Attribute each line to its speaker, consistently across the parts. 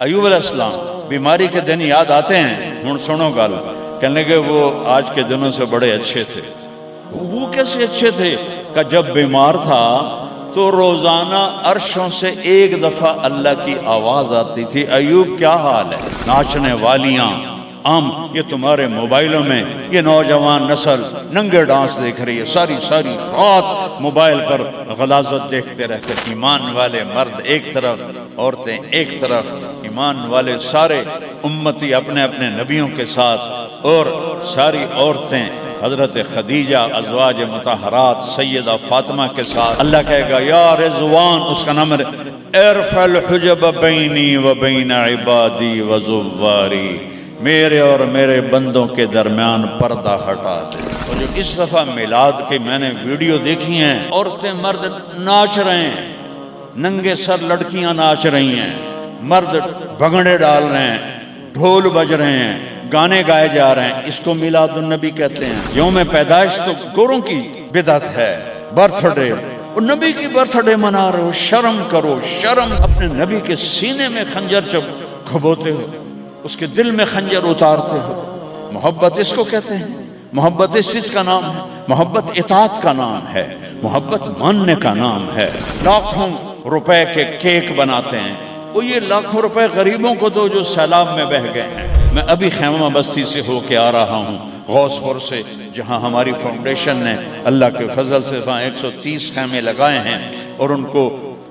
Speaker 1: ایوب علیہ السلام بیماری کے دن یاد آتے ہیں، ہن سنو گل، کہنے کہ وہ آج کے دنوں سے بڑے اچھے تھے۔ وہ کیسے اچھے تھے کہ جب بیمار تھا تو روزانہ عرشوں سے ایک دفعہ اللہ کی آواز آتی تھی، ایوب کیا حال ہے؟ ناچنے والیاں عام یہ تمہارے موبائلوں میں یہ نوجوان نسل ننگے ڈانس دیکھ رہی ہے، ساری رات موبائل پر غلاظت دیکھتے رہتے، ایمان والے مرد ایک طرف، عورتیں ایک طرف، ایمان والے سارے امتی اپنے اپنے نبیوں کے ساتھ، اور ساری عورتیں حضرت خدیجہ ازواج مطہرات سیدہ فاطمہ کے ساتھ۔ اللہ کہے گا یا رضوان، اس کا نام ارفع الحجب بینی و بین عبادی و زواری، میرے اور میرے بندوں کے درمیان پردہ ہٹا دے۔ اور جو اس دفعہ میلاد کی میں نے ویڈیو دیکھی ہیں، عورتیں مرد ناچ رہے ہیں، ننگے سر لڑکیاں ناچ رہی ہیں، مرد بھنگڑے ڈال رہے ہیں، ڈھول بج رہے ہیں، گانے گائے جا رہے ہیں، اس کو میلاد النبی کہتے ہیں۔ یوم پیدائش تو گوروں کی بدعت ہے، برتھ ڈے، اور نبی کی برتھ ڈے منا رہے ہو، شرم کرو، شرم۔ اپنے نبی کے سینے میں خنجر جب کھبوتے ہو، اس کے دل میں خنجر اتارتے ہو، محبت اس کو کہتے ہیں۔ محبت اس چیز کا نام ہے، محبت اطاعت کا نام ہے، محبت ماننے کا نام ہے۔ لاکھوں روپے کے کیک بناتے ہیں، وہ یہ لاکھوں روپے غریبوں کو دو جو سیلاب میں بہہ گئے ہیں۔ میں ابھی خیمہ بستی سے ہو کے آ رہا ہوں، غوث پور سے، جہاں ہماری فاؤنڈیشن نے اللہ کے فضل سے وہاں 130 خیمے لگائے ہیں، اور ان کو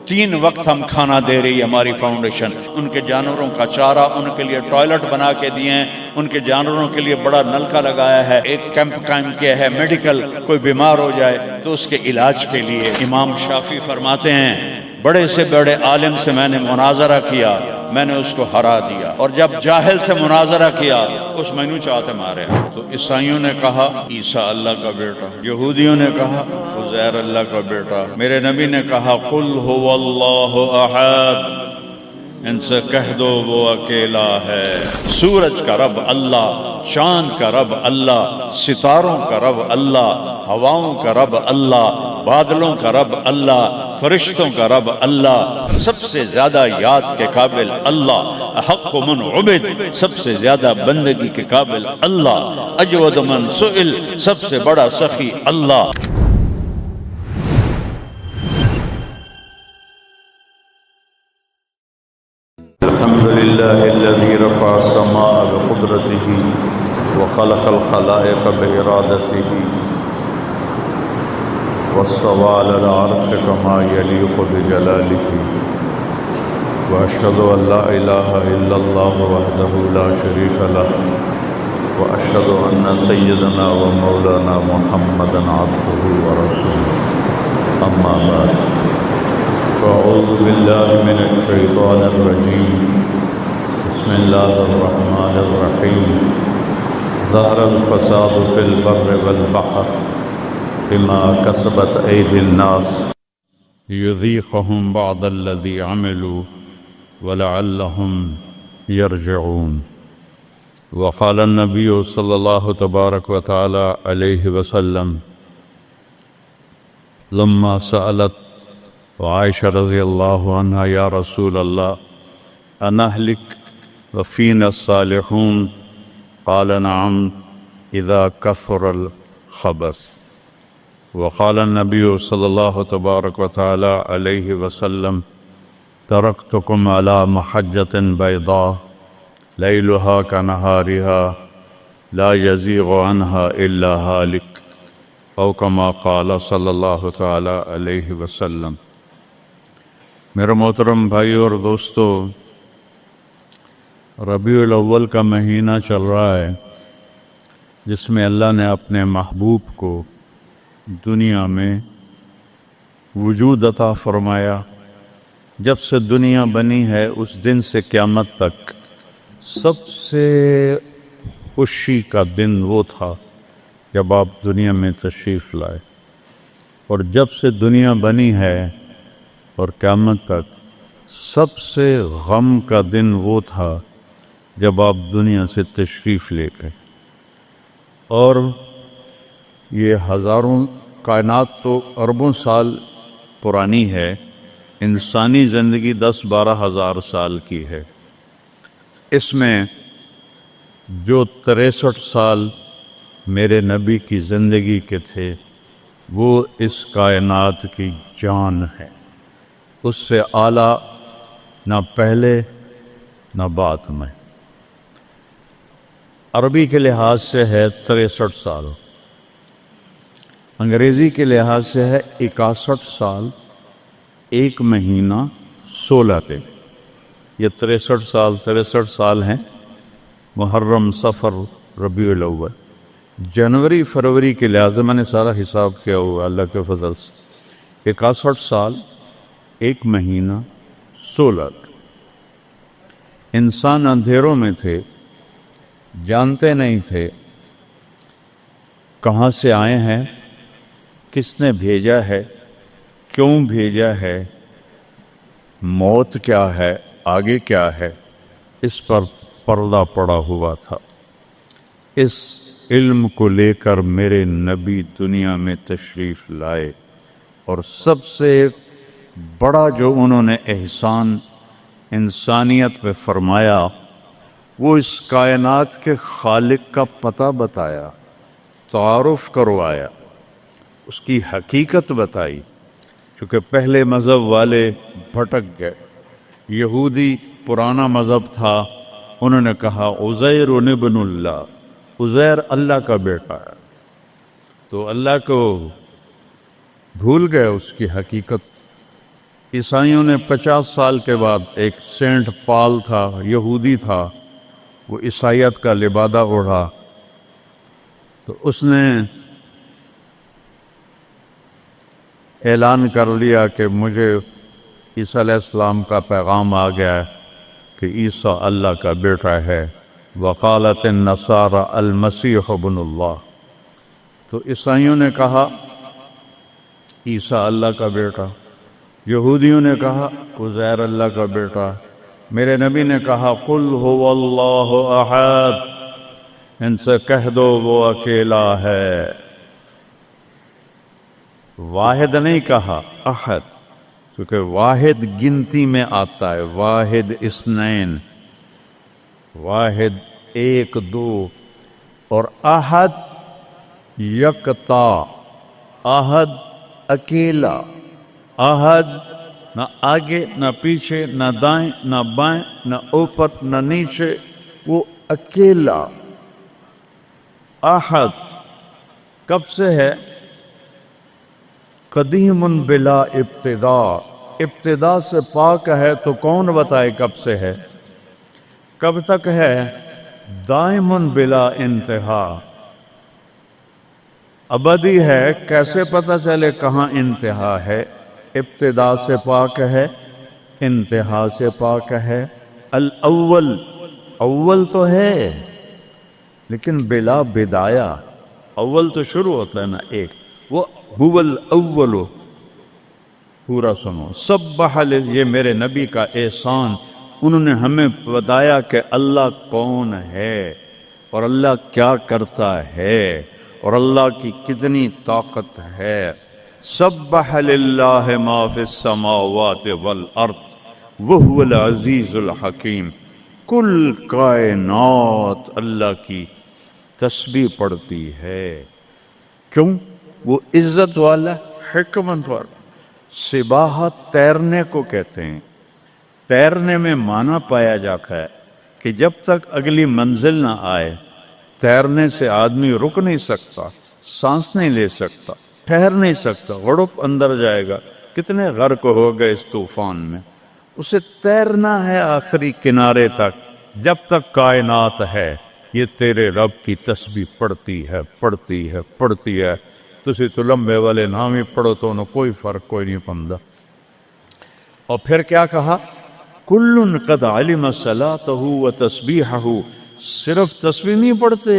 Speaker 1: 3 وقت ہم کھانا دے رہی ہے ہماری فاؤنڈیشن۔ ان کے جانوروں کا چارہ، ان کے لیے ٹوائلٹ بنا کے دیے ہیں، ان کے جانوروں کے لیے بڑا نلکا لگایا ہے، ایک کیمپ قائم کیا ہے میڈیکل، کوئی بیمار ہو جائے تو اس کے علاج کے لیے۔ امام شافعی فرماتے ہیں بڑے سے بڑے عالم سے میں نے مناظرہ کیا، میں نے اس کو ہرا دیا، اور جب جاہل سے مناظرہ کیا اس مینو چاہتے مارے۔ تو عیسائیوں نے کہا عیسیٰ اللہ کا بیٹا، یہودیوں نے کہا عزیر اللہ کا بیٹا، میرے نبی نے کہا قل هو اللہ احد، ان سے کہہ دو وہ اکیلا ہے۔ سورج کا رب اللہ، چاند کا رب اللہ، ستاروں کا رب اللہ، ہواؤں کا رب اللہ، بادلوں کا رب اللہ، فرشتوں کا رب اللہ، سب سے زیادہ یاد کے قابل اللہ، احق من عبد، سب سے زیادہ بندگی کے قابل اللہ، اجود من سئل، سب سے بڑا سخی اللہ۔
Speaker 2: الحمد لله الذي رفع السماء بقدرته وخلق الخلائق بإرادته واستوى على العرش كما يليق بجلاله، وأشهد أن لا إله إلا الله وحده لا شريك له، وأشهد أن سيدنا ومولانا محمدا عبده ورسوله، أما بعد، فأعوذ بالله من الشيطان الرجيم، بسم الله الرحمن الرحيم، ظهر الفساد في البر والبحر بما كسبت أيدي الناس ليذيقهم بعض الذي عملوا ولعلهم يرجعون۔ وقال النبي صلى الله تبارك وتعالى عليه وسلم لما سألت وعائشة رضي الله عنها يا رسول الله أنهلك وفينا الصالحون؟ قال نعم إذا كثر الخبث۔ وقال النبي صلى الله تبارك وتعالى عليه وسلم تركتكم على محجة بيضاء ليلها كنهارها لا يزيغ عنها إلا هالك، أو كما قال صلى الله تعالى عليه وسلم۔ میرے محترم بھائی اور دوستو، ربیع الاول کا مہینہ چل رہا ہے، جس میں اللہ نے اپنے محبوب کو دنیا میں وجود عطا فرمایا۔ جب سے دنیا بنی ہے اس دن سے قیامت تک سب سے خوشی کا دن وہ تھا جب آپ دنیا میں تشریف لائے، اور جب سے دنیا بنی ہے اور قیامت تک سب سے غم کا دن وہ تھا جب آپ دنیا سے تشریف لے گئے۔ اور یہ ہزاروں کائنات تو اربوں سال پرانی ہے، انسانی زندگی 10-12 ہزار سال کی ہے۔ اس میں جو 63 سال میرے نبی کی زندگی کے تھے وہ اس کائنات کی جان ہے، اس سے اعلیٰ نہ پہلے نہ بعد میں۔ عربی کے لحاظ سے ہے 63 سال، انگریزی کے لحاظ سے ہے 61 سال 1 مہینہ 16 دن۔ یہ 63 سال ہیں، محرم، صفر، ربیع الاول، جنوری فروری کے لحاظ سے میں نے سارا حساب کیا ہوا اللہ کے فضل سے، 61 سال 1 مہینہ 16 دن۔ انسان اندھیروں میں تھے، جانتے نہیں تھے کہاں سے آئے ہیں، کس نے بھیجا ہے، کیوں بھیجا ہے، موت کیا ہے، آگے کیا ہے، اس پر پردہ پڑا ہوا تھا۔ اس علم کو لے کر میرے نبی دنیا میں تشریف لائے، اور سب سے بڑا جو انہوں نے احسان انسانیت پہ فرمایا وہ اس کائنات کے خالق کا پتہ بتایا، تعارف کروایا، اس کی حقیقت بتائی۔ چونکہ پہلے مذہب والے بھٹک گئے، یہودی پرانا مذہب تھا، انہوں نے کہا عزیر ابن اللہ، عزیر اللہ کا بیٹا ہے، تو اللہ کو بھول گئے اس کی حقیقت۔ عیسائیوں نے 50 سال کے بعد، ایک سینٹ پال تھا، یہودی تھا، وہ عیسائیت کا لبادہ اوڑھا، تو اس نے اعلان کر لیا کہ مجھے عیسیٰ علیہ السلام کا پیغام آ گیا ہے کہ عیسیٰ اللہ کا بیٹا ہے، وقالت النصارى المسیح ابن اللہ۔ تو عیسائیوں نے کہا عیسیٰ اللہ کا بیٹا، یہودیوں نے کہا عزیر اللہ کا بیٹا، میرے نبی نے کہا قل هو اللہ احد، ان سے کہہ دو وہ اکیلا ہے۔ واحد نہیں کہا، احد، کیونکہ واحد گنتی میں آتا ہے، واحد اثنین، واحد 1 2، اور احد یکتا، احد اکیلا، احد نہ آگے نہ پیچھے، نہ دائیں نہ بائیں، نہ اوپر نہ نیچے، وہ اکیلا احد۔ کب سے ہے؟ قدیم بلا ابتدا، ابتدا سے پاک ہے، تو کون بتائے کب سے ہے، کب تک ہے؟ دائم بلا انتہا، ابدی ہے، کیسے پتہ چلے کہاں انتہا ہے؟ ابتدا سے پاک ہے، انتہا سے پاک ہے۔ الاول، اول تو ہے لیکن بلا بدایا، اول تو شروع ہوتا ہے نا ایک، وہ هو الاول۔ پورا سنو، سبح، یہ میرے نبی کا احسان، انہوں نے ہمیں بتایا کہ اللہ کون ہے اور اللہ کیا کرتا ہے اور اللہ کی کتنی طاقت ہے۔ سبح للہ ما فی السماوات والارض وہو العزیز الحکیم، کل کائنات اللہ کی تسبیح پڑھتی ہے۔ کیوں؟ وہ عزت والا، حکمت والا۔ سباحت تیرنے کو کہتے ہیں، تیرنے میں معنی پایا جاتا ہے کہ جب تک اگلی منزل نہ آئے تیرنے سے آدمی رک نہیں سکتا، سانس نہیں لے سکتا، ٹھہر نہیں سکتا، غڑپ اندر جائے گا۔ کتنے غرق ہو گئے اس طوفان میں، اسے تیرنا ہے آخری کنارے تک۔ جب تک کائنات ہے یہ تیرے رب کی تسبیح پڑھتی ہے، پڑھتی ہے، پڑھتی ہے۔ تسی تو لمبے والے نام ہی پڑھو تو انہوں کوئی فرق کوئی نہیں پندا۔ اور پھر کیا کہا؟ کل قد علم صلاتہ و تسبیحہ، صرف تسبیح نہیں پڑھتے،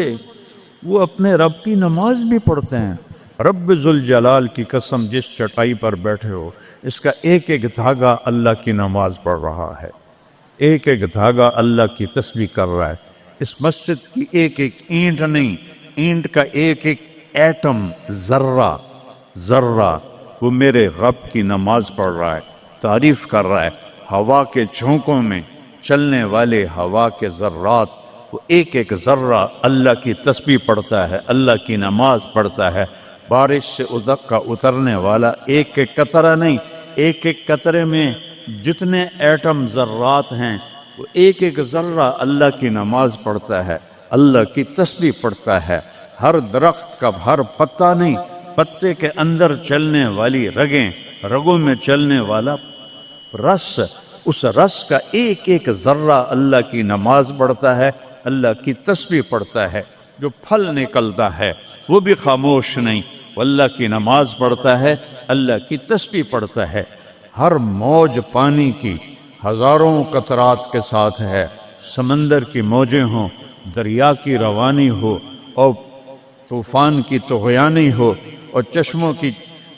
Speaker 2: وہ اپنے رب کی نماز بھی پڑھتے ہیں۔ رب ذوالجلال کی قسم، جس چٹائی پر بیٹھے ہو اس کا ایک ایک دھاگا اللہ کی نماز پڑھ رہا ہے، ایک ایک دھاگا اللہ کی تسبیح کر رہا ہے۔ اس مسجد کی ایک ایک اینٹ نہیں، اینٹ کا ایک ایک ایٹم، ذرہ ذرہ، وہ میرے رب کی نماز پڑھ رہا ہے، تعریف کر رہا ہے۔ ہوا کے جھونکوں میں چلنے والے ہوا کے ذرات، وہ ایک ایک ذرہ اللہ کی تسبیح پڑھتا ہے، اللہ کی نماز پڑھتا ہے۔ بارش سے ادک کا اترنے والا ایک ایک قطرہ نہیں، ایک ایک قطرے میں جتنے ایٹم ذرات ہیں وہ ایک ایک ذرہ اللہ کی نماز پڑھتا ہے، اللہ کی تسبیح پڑھتا ہے۔ ہر درخت کا ہر پتا نہیں، پتے کے اندر چلنے والی رگیں، رگوں میں چلنے والا رس، اس رس کا ایک ایک ذرہ اللہ کی نماز پڑھتا ہے، اللہ کی تسبیح پڑھتا ہے۔ جو پھل نکلتا ہے وہ بھی خاموش نہیں، وہ اللہ کی نماز پڑھتا ہے، اللہ کی تسبیح پڑھتا ہے۔ ہر موج پانی کی ہزاروں قطرات کے ساتھ ہے، سمندر کی موجیں ہوں، دریا کی روانی ہو، اور طوفان کی طغیانی ہو، اور چشموں کی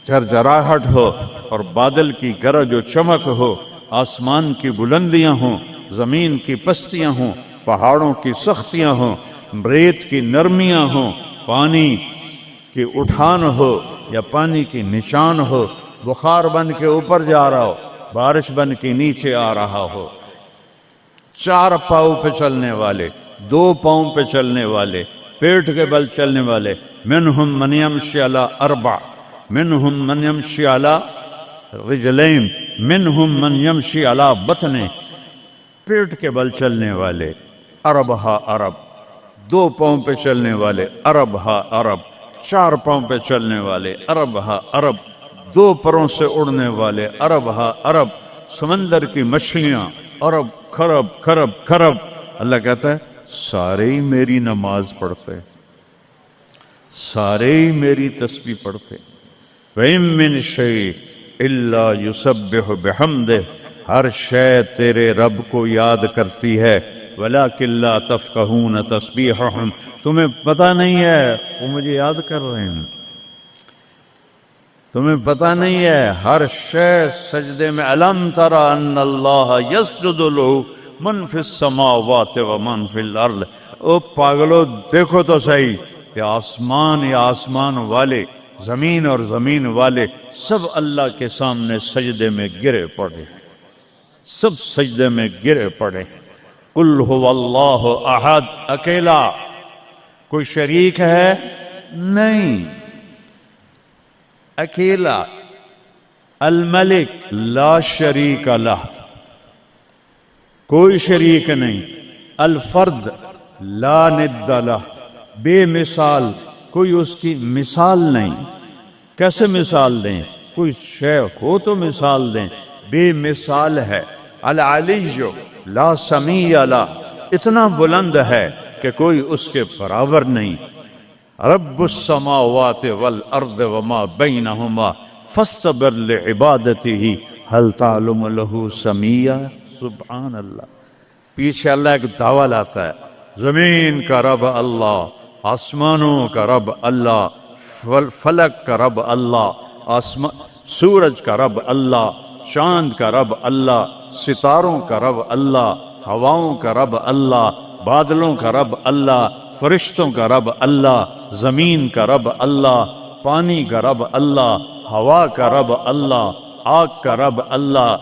Speaker 2: جھرجھراہٹ ہو، اور بادل کی گرج و چمک ہو، آسمان کی بلندیاں ہوں، زمین کی پستیاں ہوں، پہاڑوں کی سختیاں ہوں، ریت کی نرمیاں ہوں، پانی کی اٹھان ہو یا پانی کی نشان ہو، بخار بن کے اوپر جا رہا ہو، بارش بن کے نیچے آ رہا ہو، چار پاؤں پہ چلنے والے، دو پاؤں پہ چلنے والے، پیٹ کے بل چلنے والے، منہم من یمشی علی اربع، منہم من یمشی علی رجلین، منہم من یمشی علی بطن، پیٹ کے بل چلنے والے، عرب ہا عرب، دو پاؤں پہ چلنے والے، عرب ہا عرب، چار پاؤں پہ چلنے والے، عرب ہا عرب، دو پروں سے اڑنے والے، عرب ہا عرب، سمندر کی مچھلیاں، عرب کھرب کھرب کھرب۔ اللہ کہتا ہے سارے ہی میری نماز پڑھتے، سارے ہی میری تسبیح پڑھتے۔ وَإِن مِّن شَيْءٍ إِلَّا يُسَبِّحُ بِحَمْدِهِ، ہر شے تیرے رب کو یاد کرتی ہے، وَلَٰكِن لَّا تَفْقَهُونَ تَسْبِيحَهُمْ، تمہیں پتہ نہیں ہے وہ مجھے یاد کر رہے ہیں، تمہیں پتہ نہیں ہے۔ ہر شے سجدے میں، أَلَمْ تَرَ أَنَّ اللَّهَ يَسْجُدُ لَهُ مَن فِي السَّمَاوَاتِ وَمَن فِي الْأَرْضِ، او پاگلو دیکھو تو صحیح کہ آسمان یا آسمان والے، زمین اور زمین والے سب اللہ کے سامنے سجدے میں گرے پڑے، سب سجدے میں گرے پڑے۔ قل هو اللہ احد، اکیلا، کوئی شریک ہے نہیں، اکیلا، الملک لا شریک لہ، کوئی شریک نہیں، الفرد لا ند لہ، بے مثال، کوئی اس کی مثال نہیں۔ کیسے مثال دیں؟ کوئی شے ہو تو مثال دیں، بے مثال ہے۔ العلی لا سمیع لہ، اتنا بلند ہے کہ کوئی اس کے برابر نہیں۔ رب السماوات والارض وما بینہما فاستبر لعبادتہ هل تعلم له سمیع، سبحان اللہ۔ پیچھے اللہ ایک دعویٰ لاتا ہے، زمین کا رب اللہ، آسمانوں کا رب اللہ، فلک کا رب اللہ، سورج کا رب اللہ، چاند کا رب اللہ، ستاروں کا رب اللہ، ہواؤں کا رب اللہ، بادلوں کا رب اللہ، فرشتوں کا رب اللہ، زمین کا رب اللہ، پانی کا رب اللہ، ہوا کا رب اللہ، آگ کا رب اللہ،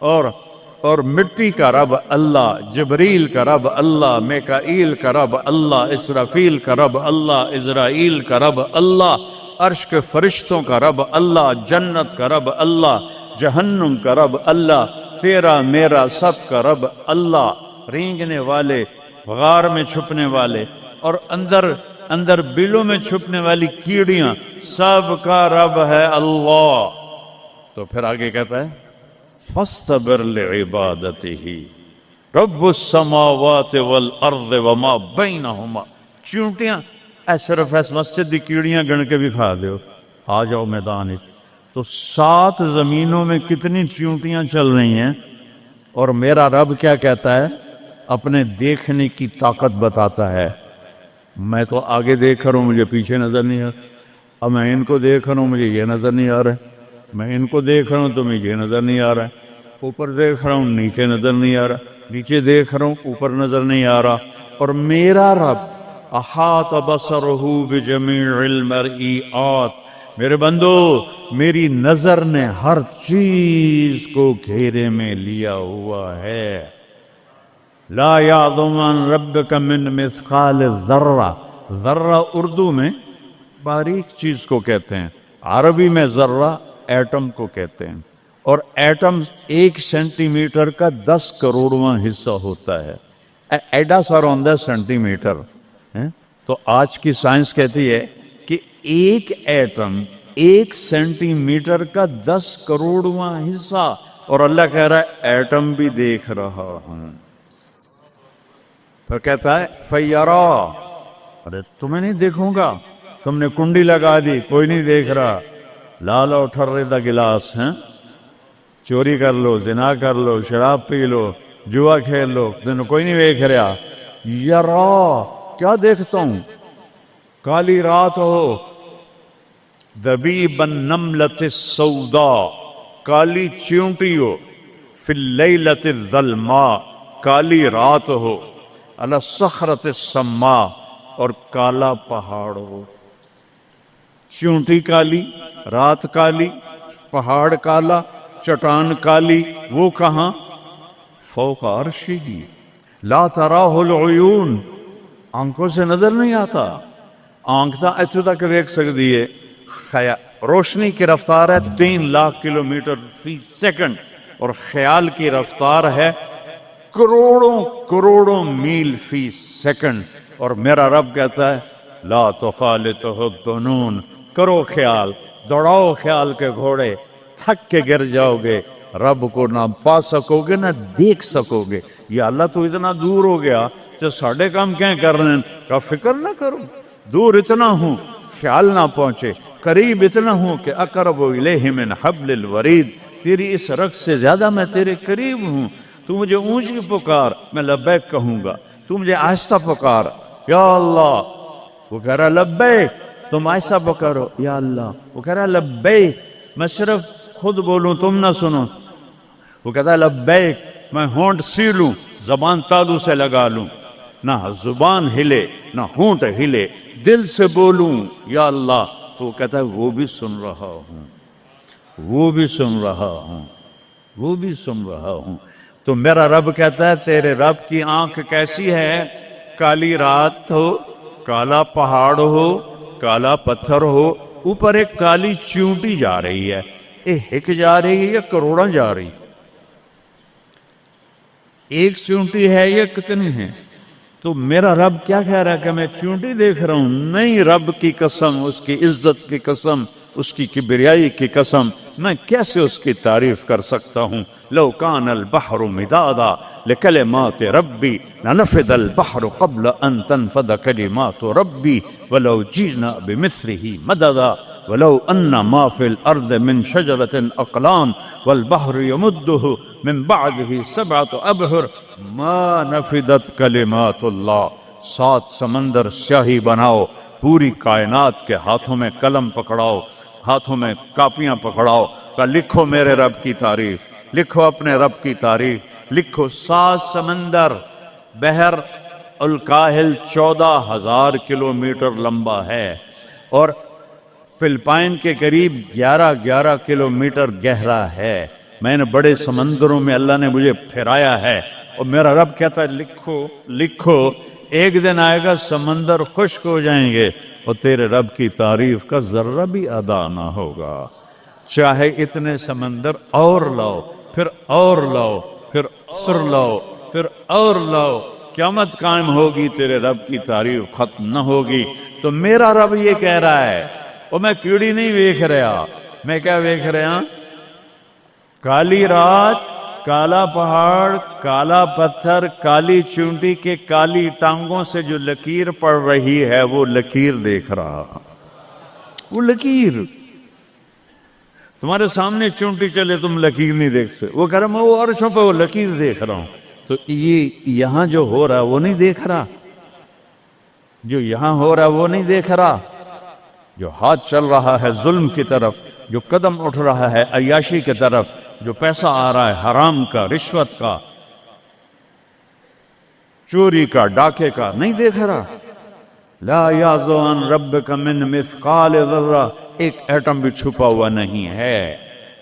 Speaker 2: اور مٹی کا رب اللہ، جبریل کا رب اللہ، میکائیل کا رب اللہ، اسرافیل کا رب اللہ، عزرائیل کا رب اللہ، عرش کے فرشتوں کا رب اللہ، جنت کا رب اللہ، جہنم کا رب اللہ، تیرا میرا سب کا رب اللہ، رینگنے والے، غار میں چھپنے والے، اور اندر بلوں میں چھپنے والی کیڑیاں، سب کا رب ہے اللہ۔ تو پھر آگے کہتا ہے فاستبر لعبادتہ رب السماوات والارض وما بینہما، چونٹیاں صرف اس مسجد دی کیڑیاں گن کے بھی کھا دیو، آ جاؤ میدان اس۔ تو 7 زمینوں میں کتنی چونٹیاں چل رہی ہیں، اور میرا رب کیا کہتا ہے؟ اپنے دیکھنے کی طاقت بتاتا ہے۔ میں تو آگے دیکھ رہا ہوں، مجھے پیچھے نظر نہیں آ رہا، اب میں ان کو دیکھ رہا ہوں، مجھے یہ نظر نہیں آ رہا ہے، میں ان کو دیکھ رہا ہوں تو مجھے یہ نظر نہیں آ رہا ہے، اوپر دیکھ رہا ہوں نیچے نظر نہیں آ رہا، نیچے دیکھ رہا ہوں اوپر نظر نہیں آ رہا۔ اور میرا رب احاط بصرہ بجمیع المرئیات، میرے بندو میری نظر نے ہر چیز کو گھیرے میں لیا ہوا ہے، لا یعظم عن ربک من مثقال ذرہ، ذرہ اردو میں باریک چیز کو کہتے ہیں، عربی میں ذرہ ایٹم کو کہتے ہیں، اور ایٹم 1 سینٹی میٹر کا 10 کروڑواں حصہ ہوتا ہے، ایڈا سارا ہوتا ہے سینٹی میٹر، تو آج کی سائنس کہتی ہے کہ ایک ایٹم 1 سینٹی میٹر کا 10 کروڑواں حصہ، اور اللہ کہہ رہا ہے ایٹم بھی دیکھ رہا ہوں۔ پھر کہتا ہے فیرا، ارے تمہیں نہیں دیکھوں گا، تم نے کنڈی لگا دی کوئی نہیں دیکھ رہا، لالا ٹھرے دا گلاس ہیں، چوری کر لو، زنا کر لو، شراب پی لو، جوا کھیل لو، تمہیں کوئی نہیں دیکھ رہا۔ یرا، کیا دیکھتا ہوں؟ کالی رات ہو، دبیب النملۃ السوداء، کالی چیونٹی ہو، فی اللیلۃ الظلماء، کالی رات ہو، علی الصخرۃ السماء، اور کالا پہاڑ ہو۔ چیونٹی کالی، رات کالی، پہاڑ کالا، چٹان کالی، وہ کہاں؟ فوق عرشہ لا تراہ العیون، آنکھوں سے نظر نہیں آتا، آنکھ تا اتو تک دیکھ سکتی ہے، روشنی کی رفتار ہے 3 لاکھ کلومیٹر فی سیکنڈ، اور خیال کی رفتار ہے کروڑوں کروڑوں میل فی سیکنڈ، اور میرا رب کہتا ہے لا تخالطہ الظنون، کرو خیال، دوڑاؤ خیال کے گھوڑے، تھک کے گر جاؤ گے، رب کو نہ پا سکو گے نہ دیکھ سکو گے۔ یا اللہ تو اتنا دور ہو گیا تو ساڑھے کام کیا کر رہے ہیں؟ کا فکر نہ کرو، دور اتنا ہوں خیال نہ پہنچے، قریب اتنا ہوں کہ اقرب الیہ من حبل الورید، تیری اس رگ سے زیادہ میں تیرے قریب ہوں۔ تو مجھے اونچی پکار، میں لبیک کہوں گا، تو مجھے آہستہ پکار، یا اللہ، وہ کہہ رہا لبیک، تم آہستہ پکارو یا اللہ، وہ کہہ رہا لبیک، میں صرف خود بولوں تم نہ سنو، وہ کہتا ہے لبیک، میں ہونٹ سیلوں، زبان تالو سے لگا لوں، نہ زبان ہلے نہ ہونٹ ہلے، دل سے بولوں یا اللہ، تو وہ کہتا ہے وہ بھی سن رہا ہوں، وہ بھی سن رہا ہوں، وہ بھی سن رہا ہوں۔ تو میرا رب کہتا ہے تیرے رب کی آنکھ کیسی ہے؟ کالی رات ہو، کالا پہاڑ ہو، کالا پتھر ہو، اوپر ایک کالی چیونٹی جا رہی ہے، ایک جا رہی ہے یا کروڑاں جا رہی؟ ایک چیونٹی ہے یا کتنی ہیں؟ تو میرا رب کیا کہہ رہا ہے کہ میں چیونٹی دیکھ رہا ہوں؟ نہیں، رب کی قسم، اس کی عزت کی قسم، اس کی کبریائی کی قسم، میں کیسے اس کی تعریف کر سکتا ہوں؟ لو کان البحر مدادا لکلمات ربی لنفد البحر قبل ان تنفد کلمات ربی ولو جئنا بمثله مددا ولو ان ما في الارض من شجرة اقلام والبحر يمده من بعده 7 ابحر ما نفدت کلمات اللہ۔ 7 سمندر سیاہی بناؤ، پوری کائنات کے ہاتھوں میں قلم پکڑاؤ، ہاتھوں میں کاپیاں پکڑاؤ، کہ لکھو میرے رب کی تعریف، لکھو اپنے رب کی تعریف، لکھو۔ 7 سمندر، بحر الکاہل 14,000 کلومیٹر لمبا ہے، اور فلپائن کے قریب 11 کلومیٹر گہرا ہے۔ میں نے بڑے سمندروں میں اللہ نے مجھے پھرایا ہے، اور میرا رب کہتا ہے لکھو لکھو، ایک دن آئے گا سمندر خشک ہو جائیں گے اور تیرے رب کی تعریف کا ذرہ بھی ادا نہ ہوگا، چاہے اتنے سمندر اور لاؤ، پھر اور لاؤ، پھر اور لاؤ، پھر اور لاؤ، قیامت قائم ہوگی، تیرے رب کی تعریف ختم نہ ہوگی۔ تو میرا رب یہ کہہ رہا ہے، اور میں کیڑی نہیں دیکھ رہا، میں کیا دیکھ رہا؟ کالی رات، کالا پہاڑ، کالا پتھر، کالی چونٹی کے کالی ٹانگوں سے جو لکیر پڑ رہی ہے وہ لکیر دیکھ رہا، وہ لکیر۔ تمہارے سامنے چونٹی چلے تم لکیر نہیں دیکھ سکتے، وہ کہہ رہا میں وہ عرشوں پہ وہ لکیر دیکھ رہا ہوں۔ تو یہ یہاں جو ہو رہا ہے وہ نہیں دیکھ رہا، جو یہاں ہو رہا ہے وہ نہیں دیکھ رہا، جو ہاتھ چل رہا ہے ظلم کی طرف، جو قدم اٹھ رہا ہے عیاشی کی طرف، جو پیسہ آ رہا ہے حرام کا، رشوت کا، چوری کا، ڈاکے کا، نہیں دیکھ رہا۔ لا یعزو عن ربک من مثقال ذرہ، ایک ایٹم بھی چھپا ہوا نہیں ہے۔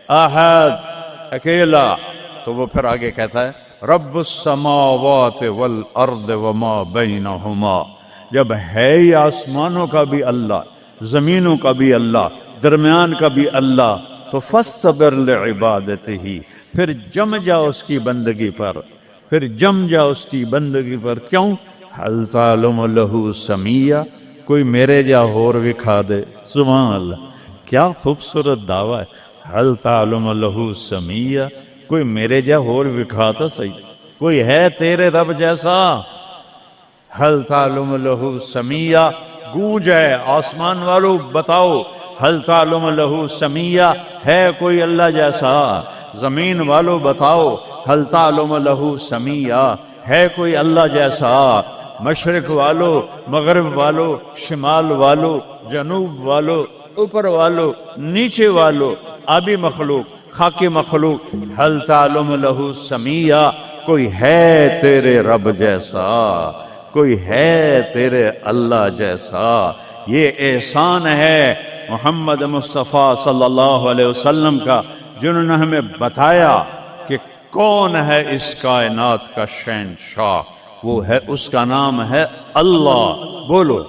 Speaker 2: احد، اکیلا۔ تو وہ پھر آگے کہتا ہے رب السماوات والارض وما بینہما، جب ہے ہی آسمانوں کا بھی اللہ، زمینوں کا بھی اللہ، درمیان کا بھی اللہ، تو فاصطبر لعبادتہ، پھر جم جا اس کی بندگی پر، پھر جم جا اس کی بندگی پر۔ کیوں؟ حل تعلم لہ سمیہ، کوئی میرے جا ہور وکھا دے۔ سبحان اللہ، کیا خوبصورت دعویٰ ہے، حل تعلم لہ سمیہ، کوئی میرے جا ہور وکھا تو صحیح، کوئی ہے تیرے رب جیسا؟ حل تعلم لہ سمیہ، گونج ہے آسمان والو بتاؤ، حل تعلم لہ سمیہ، ہے کوئی اللہ جیسا؟ زمین والو بتاؤ، حل تعلم لہ سمیہ، ہے کوئی اللہ جیسا؟ مشرق والو، مغرب والو، شمال والو، جنوب والو، اوپر والو، نیچے والو، آبی مخلوق، خاکی مخلوق، حل تعلم لہ سمیہ، کوئی ہے تیرے رب جیسا، کوئی ہے تیرے اللہ جیسا؟ یہ احسان ہے محمد مصطفیٰ صلی اللہ علیہ وسلم کا، جنہوں نے ہمیں بتایا کہ کون ہے اس کائنات کا شہنشاہ، وہ ہے، اس کا نام ہے اللہ۔ بولو،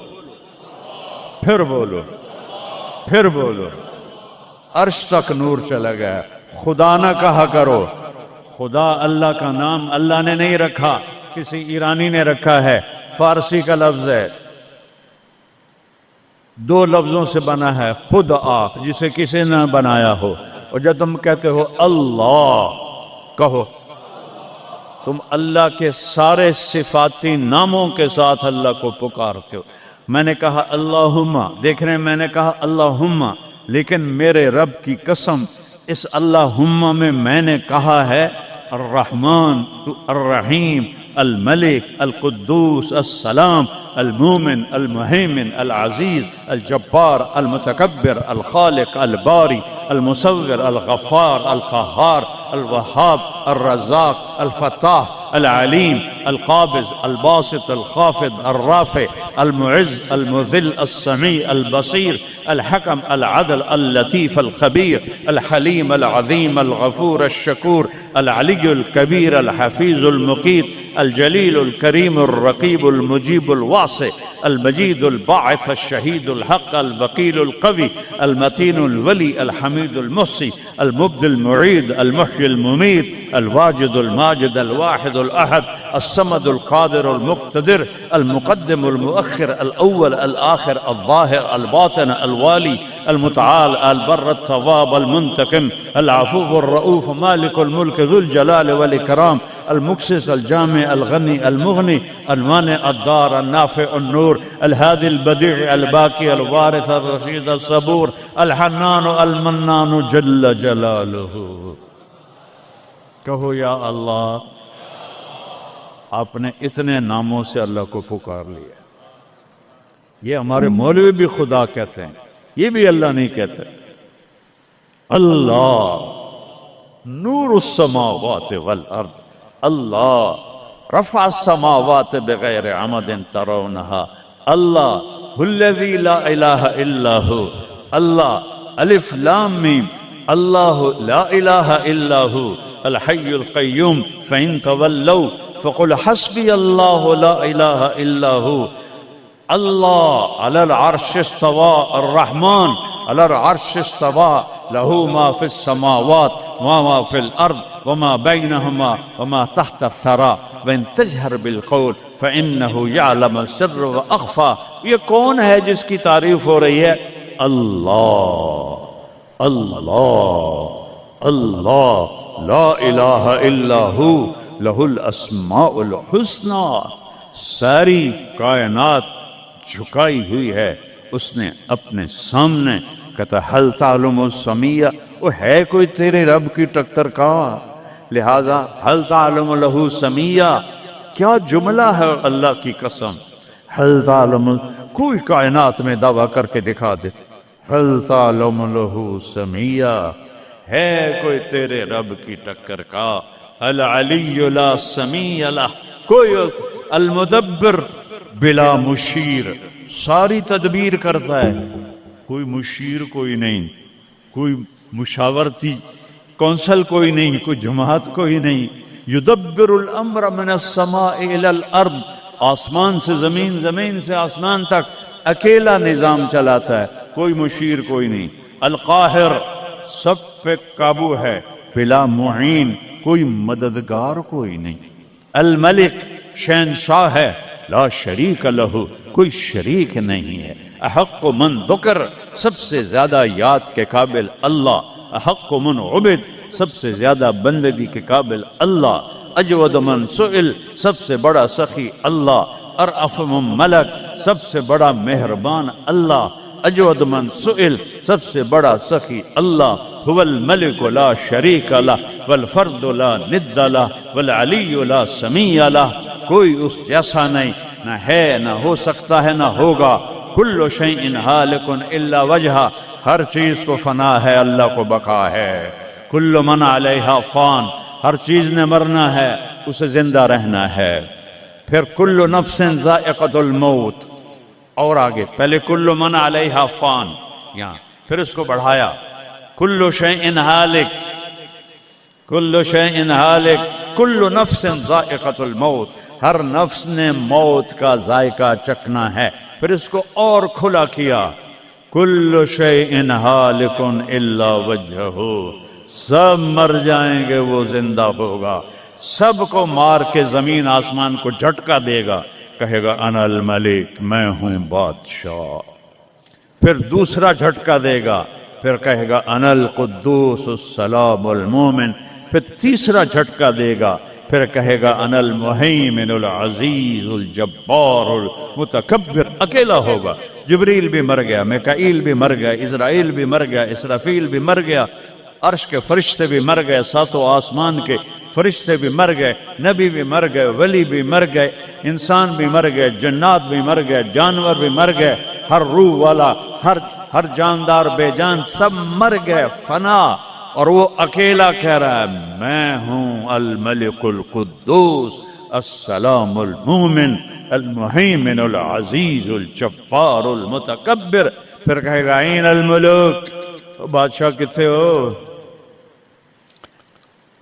Speaker 2: پھر بولو، پھر بولو۔ عرش تک نور چلا گیا۔ خدا نہ کہا کرو، خدا اللہ کا نام اللہ نے نہیں رکھا، کسی ایرانی نے رکھا ہے، فارسی کا لفظ ہے، دو لفظوں سے بنا ہے، خود آ، جسے کسی نے بنایا ہو، اور جب تم کہتے ہو اللہ، کہو تم اللہ کے سارے صفاتی ناموں کے ساتھ اللہ کو پکارتے ہو۔ میں نے کہا اللہم، دیکھ رہے ہیں، میں نے کہا اللہم، لیکن میرے رب کی قسم، اس اللہم میں نے کہا ہے الرحمن، الرحیم، الملک، القدوس، السلام، المومن، المہیمن، العزیز، الجبار، المتکبر، الخالق، الباری، المصور، الغفار، القہار، الوہاب، الرزاق، الفتاح، العلیم، القابض، الباسط، الخافض، الرافع، المعز، المذل، السمیع، البصیر، الحکم، العدل، اللطیف، الخبیر، الحلیم، العظیم، الغفور، الشکور، العلی الکبیر، الحفیظ، المقیت، الجلیل، الکریم، الرقیب، المجیب، الواسع، المجید، الباعث، الشہید، الحق، الوکیل، القوی، المتین، الولی، الحمید، المحصی، المبدی، المعید، المحیی، الممیت، الواجد، الماجد، الواحد، الأحد، الصمد، القادر، المقتدر، المقدم، المؤخر، الأول، الآخر، الظاهر، الباطن، الوالي، المتعال، البر، التواب، المنتقم، العفو، الرؤوف، مالك الملك، ذو الجلال والإكرام، المقسط، الجامع، الغني، المغني، المانع، الضار، النافع، النور، الهادي، البديع، الباقي، الوارث، الرشيد، الصبور، الحنان، المنان، جل جلاله۔ کہو یا اللہ، آپ نے اتنے ناموں سے اللہ کو پکار لیا۔ یہ ہمارے مولوی بھی خدا کہتے ہیں، یہ بھی اللہ نہیں کہتے۔ اللہ نور السماوات والارض، اللہ رفع السماوات بغیر عمد ترونها، اللہ الذی لا الہ الا ہو، اللہ الف لام میم، اللہ لا الہ الا ہو، الحی القیوم، فإن تولوا فقل حسبی اللہ لا الہ الا ہو، اللہ علی العرش استوى، الرحمن علی العرش استوى، له ما في السماوات وما في الأرض وما بينهما وما تحت الثرى وإن تجهر بالقول فإنه يعلم السر وأخفى۔ یہ کون ہے جس کی تعریف ہو رہی ہے؟ اللہ، اللہ، اللہ، لا الہ الا ہو، لہ الاسماء الحسنی۔ ساری کائنات جھکائی ہوئی ہے اس نے اپنے سامنے۔ کہتا حل تعلم السمیہ، وہ ہے کوئی تیرے رب کی ٹکر کا؟ لہذا حل تعلم لہ سمیہ، کیا جملہ ہے اللہ کی قسم۔ حل تعلم، کوئی کائنات میں دعویٰ کر کے دکھا دے، حل تعلم لہ سمیہ، ہے کوئی تیرے رب کی ٹکر کا؟ العلی لا سمیع لہ، کوئی المدبر بلا مشیر، ساری تدبیر کرتا ہے، کوئی مشیر کوئی نہیں، کوئی مشاورتی کونسل کوئی نہیں، کوئی جماعت کوئی نہیں، یدبر الامر من السماء الى الارض، آسمان سے زمین، زمین سے آسمان تک اکیلا نظام چلاتا ہے، کوئی مشیر کوئی نہیں۔ القاہر، سب پہ قابو ہے، بلا معین، کوئی مددگار کوئی نہیں۔ الملک، شہنشاہ ہے، لا شریک لہ، کوئی شریک نہیں ہے۔ احق من ذکر، سب سے زیادہ یاد کے قابل اللہ۔ احق من عبد، سب سے زیادہ بندگی کے قابل اللہ۔ اجود من سئل، سب سے بڑا سخی اللہ۔ ارأف من ملک، سب سے بڑا مہربان اللہ۔ اجود من سئل، سب سے بڑا سخی اللہ۔ هو الملک لا شریک لہ والفرد لا ند لہ والعلی لا سمیع لہ، کوئی اس جیسا نہیں، نہ ہے، نہ ہو سکتا ہے، نہ ہوگا۔ کل شیء ہالک الا وجہہ، ہر چیز کو فنا ہے، اللہ کو بقا ہے۔ کل من علیہا فان، ہر چیز نے مرنا ہے، اسے زندہ رہنا ہے۔ پھر کل نفس ذائقۃ الموت، اور آگے پہلے کل من علیہا فان، یہاں پھر اس کو بڑھایا، کل شیء ہالک، کل شیء ہالک، کل نفس ذائقۃ الموت، ہر نفس نے موت کا ذائقہ چکھنا ہے۔ پھر اس کو اور کھلا کیا، کل شیء ہالک الا وجہہ، سب مر جائیں گے، وہ زندہ ہوگا، سب کو مار کے زمین آسمان کو جھٹکا دے گا، کہے گا انا الملک، میں ہوں بادشاہ۔ پھر دوسرا جھٹکا دے گا، پھر کہے گا انا القدوس السلام المومن۔ پھر تیسرا جھٹکا دے گا، پھر کہے گا انا المہیمن العزیز الجبار المتکبر۔ اکیلا ہوگا، جبریل بھی مر گیا، میکائیل بھی مر گیا، اسرائیل بھی مر گیا، اسرافیل بھی مر گیا، عرش کے فرشتے بھی مر گئے، ساتوں آسمان کے فرشتے بھی مر گئے، نبی بھی مر گئے، ولی بھی مر گئے، انسان بھی مر گئے، جنات بھی مر گئے، جانور بھی مر گئے، ہر روح والا، ہر جاندار بے جان سب مر گئے، فنا۔ اور وہ اکیلا کہہ رہا ہے میں ہوں الملک القدوس السلام المومن المہیمن العزیز الجبار المتکبر۔ پھر کہے گا این الملوک، بادشاہ کتنے ہو؟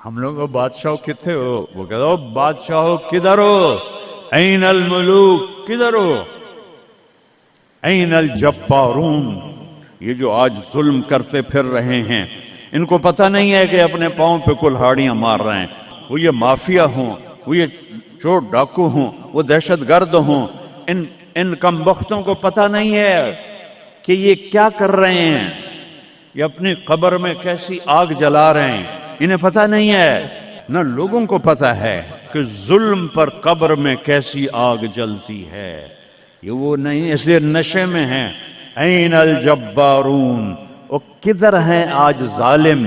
Speaker 2: ہم لوگ بادشاہ کتنے ہو؟ وہ کہتا ہو بادشاہ ہو کدھر ہو؟ این الملوک، کدھر ہو؟ این الجبارون، یہ جو آج ظلم کرتے پھر رہے ہیں، ان کو پتہ نہیں ہے کہ اپنے پاؤں پہ کلہاڑیاں مار رہے ہیں۔ وہ یہ مافیا ہوں، وہ یہ چور ڈاکو ہوں، وہ دہشت گرد ہوں، ان کم بختوں کو پتہ نہیں ہے کہ یہ کیا کر رہے ہیں، یہ اپنی قبر میں کیسی آگ جلا رہے ہیں، انہیں پتہ نہیں ہے۔ نہ لوگوں کو پتہ ہے کہ ظلم پر قبر میں کیسی آگ جلتی ہے، یہ وہ نہیں، اس لیے نشے میں ہیں۔ این الجبارون، وہ کدھر ہیں آج ظالم؟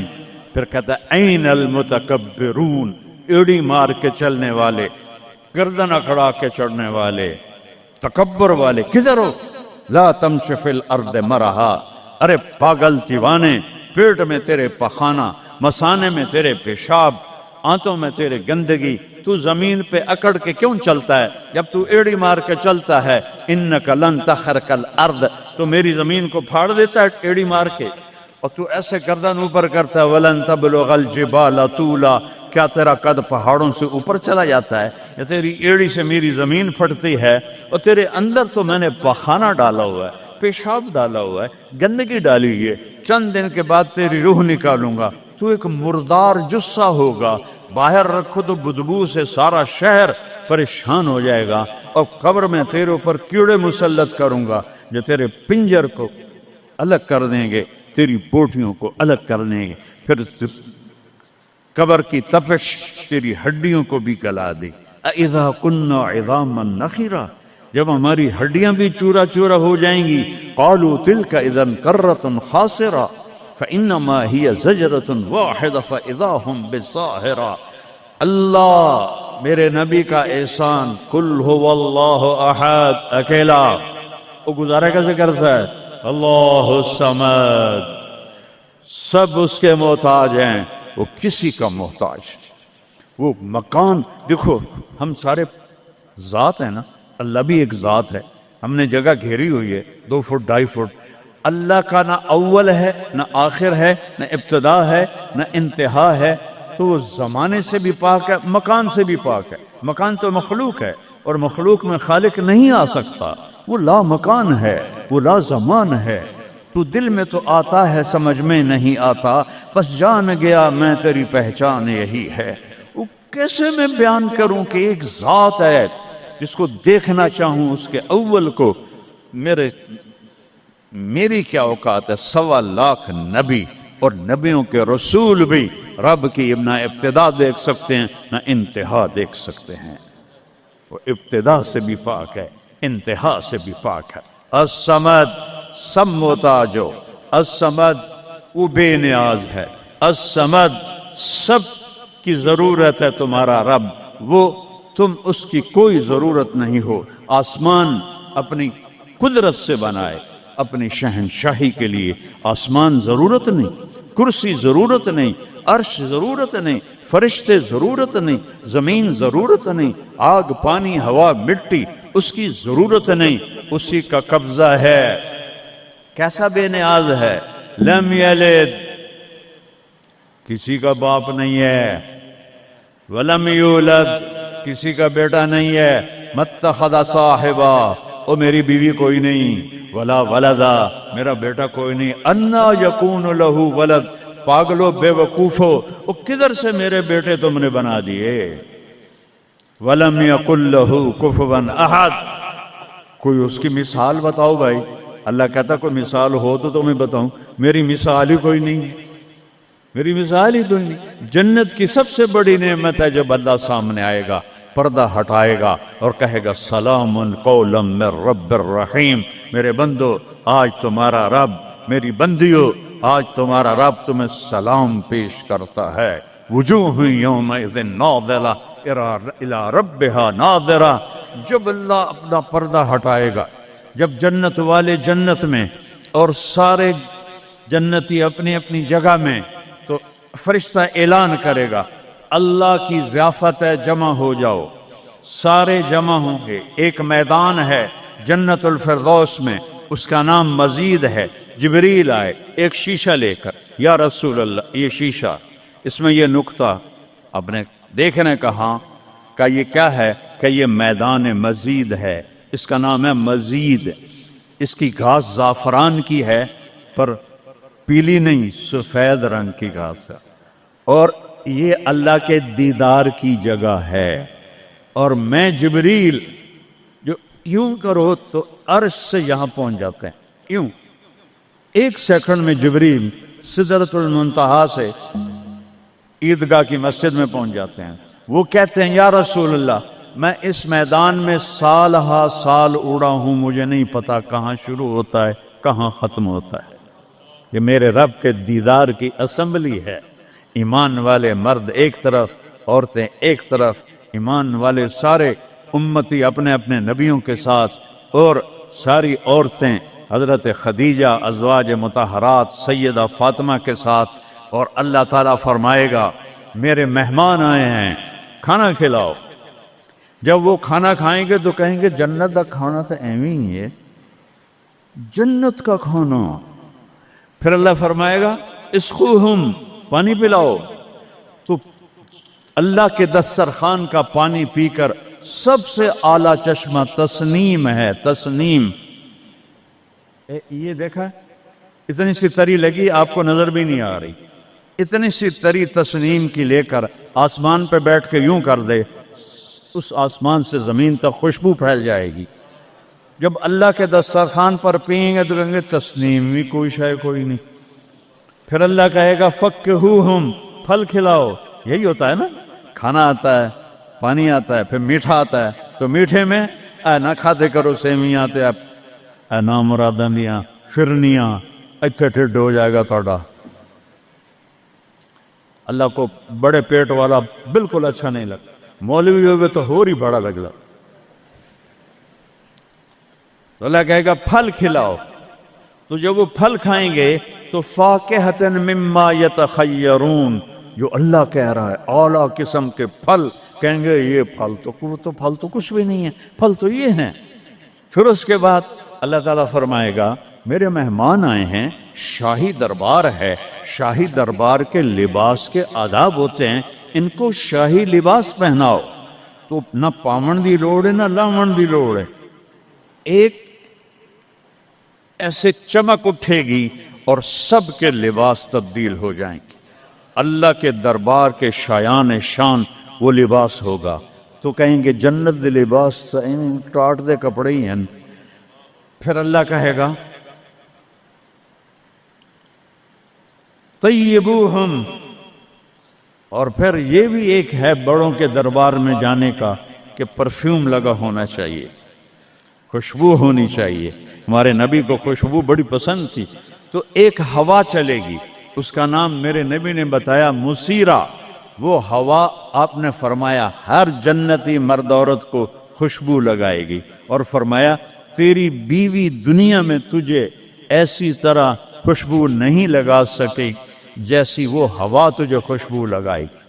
Speaker 2: پھر کہتا ہے این المتکبرون، ایڑی مار کے چلنے والے، گردن اکڑا کے چڑھنے والے، تکبر والے، کدھر ہو؟ لا تمشی فی الارض مرحا، ارے پاگل دیوانے، پیٹ میں تیرے پخانہ، مثانے میں تیرے پیشاب، آنتوں میں تیرے گندگی، تو زمین پہ اکڑ کے کیوں چلتا ہے؟ جب تو ایڑی مار کے چلتا ہے، انک لن تخرق الارض، تو میری زمین کو پھاڑ دیتا ہے ایڑی مار کے، اور تو ایسے گردن اوپر کرتا ہے، ولن تبلغ الجبال طولا، کیا تیرا قد پہاڑوں سے اوپر چلا جاتا ہے؟ یا تیری ایڑی سے میری زمین پھٹتی ہے، اور تیرے اندر تو میں نے پخانہ ڈالا ہوا ہے، پیشاب ڈالا ہوا ہے، گندگی ڈالی ہوئی ہے، چند دن کے بعد تیری روح نکالوں گا، تو ایک مردار جثہ ہوگا، باہر رکھو تو بدبو سے سارا شہر پریشان ہو جائے گا، اور قبر میں تیرے اوپر کیڑے مسلط کروں گا جو تیرے پنجر کو الگ کر دیں گے، تیری بوٹیوں کو الگ کر دیں گے، پھر قبر کی تپش تیری ہڈیوں کو بھی گلا دے۔ اذا كنا عظاما نخرا، جب ہماری ہڈیاں بھی چورا چورا ہو جائیں گی، قالوا تلك اذا كرة خاسرة فانما هي زجرة واحدة فاذا هم بالساهرة۔ اللہ میرے نبی کا احسان، قل هو اللہ احد، اکیلا، وہ گزارا کیسے کرتا ہے؟ اللہ الصمد، سب اس کے محتاج ہیں، وہ کسی کا محتاج۔ وہ مکان دیکھو، ہم سارے ذات ہیں نا، اللہ بھی ایک ذات ہے، ہم نے جگہ گھیری ہوئی ہے 2 فٹ 2.5 فٹ، اللہ کا نہ اول ہے نہ آخر ہے نہ ابتدا ہے نہ انتہا ہے، تو تو وہ زمانے سے بھی پاک ہے، مکان سے بھی پاک ہے۔ مکان تو مخلوق ہے، اور مخلوق میں خالق نہیں آ سکتا، وہ لا مکان ہے، وہ لا زمان ہے۔ تو دل میں تو آتا ہے، سمجھ میں نہیں آتا، بس جان گیا میں تیری پہچان یہی ہے۔ وہ کیسے میں بیان کروں کہ ایک ذات ہے جس کو دیکھنا چاہوں اس کے اول کو، میری کیا اوقات ہے؟ 1.25 لاکھ نبی اور نبیوں کے رسول بھی رب کی نہ ابتدا دیکھ سکتے ہیں نہ انتہا دیکھ سکتے ہیں۔ وہ ابتدا سے بھی پاک ہے، انتہا سے بھی پاک ہے۔ الصمد، سب محتاج ہو، الصمد وہ بے نیاز ہے، الصمد سب کی ضرورت ہے تمہارا رب، وہ تم اس کی کوئی ضرورت نہیں ہو۔ آسمان اپنی قدرت سے بنائے، اپنی شہنشاہی کے لیے آسمان ضرورت نہیں، کرسی ضرورت نہیں، عرش ضرورت نہیں، فرشتے ضرورت نہیں، زمین ضرورت نہیں، آگ پانی ہوا مٹی اس کی ضرورت نہیں، اسی کا قبضہ ہے۔ کیسا بے نیاز ہے؟ لم یلد، کسی کا باپ نہیں ہے، ولم یولد، کسی کا بیٹا نہیں ہے، متخذ صاحبہ، او میری بیوی کوئی نہیں، ولا ولدا، میرا بیٹا کوئی نہیں، انا یکون لہ ولد، پاگلو بے وقوفو، او کدھر سے میرے بیٹے تم نے بنا دیے؟ ولم یکن لہ کفوا احد، کوئی اس کی مثال بتاؤ بھائی۔ اللہ کہتا کوئی مثال ہو تو تمہیں بتاؤں، میری مثال ہی کوئی نہیں، میری مثال ہی کوئی نہیں۔ جنت کی سب سے بڑی نعمت ہے جب اللہ سامنے آئے گا، پردہ ہٹائے گا اور کہے گا سلام قولا من رب الرحیم، میرے بندو آج تمہارا رب، میری بندیو آج تمہارا رب تمہیں سلام پیش کرتا ہے۔ وجوہ یومئذ ناظرہ الی ربہا ناظرہ، جب اللہ اپنا پردہ ہٹائے گا، جب جنت والے جنت میں اور سارے جنتی اپنی اپنی جگہ میں، تو فرشتہ اعلان کرے گا اللہ کی ضیافت ہے، جمع ہو جاؤ۔ سارے جمع ہوں گے، ایک میدان ہے جنت الفردوس میں، اس کا نام مزید ہے۔ جبریل آئے ایک شیشہ لے کر، یا رسول اللہ یہ شیشہ، اس میں یہ نقطہ آپ نے دیکھنے کہا کہ یہ کیا ہے؟ کہ یہ میدان مزید ہے، اس کا نام ہے مزید۔ اس کی گھاس زعفران کی ہے پر پیلی نہیں، سفید رنگ کی گھاس ہے، اور یہ اللہ کے دیدار کی جگہ ہے۔ اور میں جبریل جو یوں کرو تو عرش سے یہاں پہنچ جاتے ہیں، یوں 1 سیکنڈ میں جبریل سدرۃ المنتہا سے عیدگاہ کی مسجد میں پہنچ جاتے ہیں۔ وہ کہتے ہیں یا رسول اللہ میں اس میدان میں سال ہا سال اڑا ہوں، مجھے نہیں پتا کہاں شروع ہوتا ہے کہاں ختم ہوتا ہے۔ یہ میرے رب کے دیدار کی اسمبلی ہے۔ ایمان والے مرد ایک طرف، عورتیں ایک طرف، ایمان والے سارے امتی اپنے اپنے نبیوں کے ساتھ، اور ساری عورتیں حضرت خدیجہ ازواج مطہرات سیدہ فاطمہ کے ساتھ۔ اور اللہ تعالیٰ فرمائے گا میرے مہمان آئے ہیں، کھانا کھلاؤ۔ جب وہ کھانا کھائیں گے تو کہیں گے جنت کا کھانا تو ایویں ہی ہے، جنت کا کھانا۔ پھر اللہ فرمائے گا اسقوہم، پانی پلاؤ۔ تو اللہ کے دسترخوان کا پانی پی کر سب سے اعلیٰ چشمہ تسنیم ہے، تسنیم۔ یہ دیکھا اتنی سی تری لگی، آپ کو نظر بھی نہیں آ رہی، اتنی سی تری تسنیم کی لے کر آسمان پہ بیٹھ کے یوں کر دے، اس آسمان سے زمین تک خوشبو پھیل جائے گی۔ جب اللہ کے دسترخوان پر پئیں گے تو کہیں گے تسنیم بھی کوئی شے کوئی نہیں۔ پھر اللہ کہے گا فکہوہم، پھل کھلاؤ۔ یہی ہوتا ہے نا، کھانا آتا ہے، پانی آتا ہے، پھر میٹھا آتا ہے، تو میٹھے میں اے نہ کھاتے کرو سیویاں تے اے نامراداں دیاں فرنیاں، اتنے ٹھڈ ہو جائے گا تھوڑا۔ اللہ کو بڑے پیٹ والا بالکل اچھا نہیں لگتا، مولوی ہوئے تو اور ہی بڑا لگتا۔ تو اللہ کہے گا پھل کھلاؤ۔ تو جب وہ پھل کھائیں گے تو فاکہۃ مما یتخیرون، جو اللہ کہہ رہا ہے اعلیٰ قسم کے پھل، کہیں گے یہ پھل تو کچھ بھی نہیں ہے، پھل تو یہ ہیں۔ پھر اس کے بعد اللہ تعالیٰ فرمائے گا میرے مہمان آئے ہیں، شاہی دربار ہے، شاہی دربار کے لباس کے آداب ہوتے ہیں، ان کو شاہی لباس پہناؤ۔ تو نہ پاون دی لوڑ ہے نہ لاون دی لوڑ ہے، ایک ایسے چمک اٹھے گی اور سب کے لباس تبدیل ہو جائیں گے۔ اللہ کے دربار کے شایان شان وہ لباس ہوگا، تو کہیں گے جنت دے لباس ٹاٹ دے کپڑے ہی ہیں۔ پھر اللہ کہے گا طیبوہم، اور پھر یہ بھی ایک ہے بڑوں کے دربار میں جانے کا کہ پرفیوم لگا ہونا چاہیے، خوشبو ہونی چاہیے۔ ہمارے نبی کو خوشبو بڑی پسند تھی، تو ایک ہوا چلے گی، اس کا نام میرے نبی نے بتایا مسیرہ۔ وہ ہوا آپ نے فرمایا ہر جنتی مرد عورت کو خوشبو لگائے گی، اور فرمایا تیری بیوی دنیا میں تجھے ایسی طرح خوشبو نہیں لگا سکے جیسی وہ ہوا تجھے خوشبو لگائے گی۔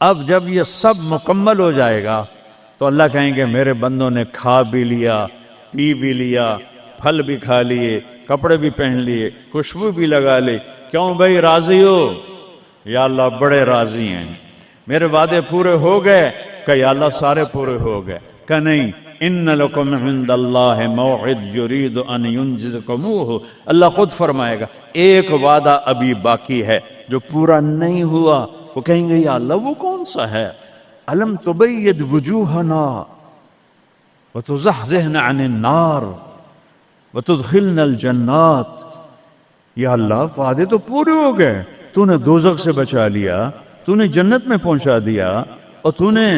Speaker 2: اب جب یہ سب مکمل ہو جائے گا تو اللہ کہیں گے میرے بندوں نے کھا بھی لیا، پی بھی لیا، پھل بھی کھا لیے، کپڑے بھی پہن لیے، خوشبو بھی لگا لے، کیوں بھائی راضی ہو؟ یا اللہ بڑے راضی ہیں، میرے وعدے پورے ہو گئے؟ کہ یا اللہ سارے پورے ہو گئے؟ کہ نہیں، ان لکم عند اللہ موعد یرید ان ینجزکموہ، اللہ خود فرمائے گا ایک وعدہ ابھی باقی ہے جو پورا نہیں ہوا۔ وہ کہیں گے یا اللہ وہ کون سا ہے؟ الم تبید وجوہنا وتزحزحنا عن النار وتدخلنا الجنات۔ یا اللہ وعدے تو پورے ہو گئے، تو نے دوزخ سے بچا لیا، تو نے جنت میں پہنچا دیا، اور تو نے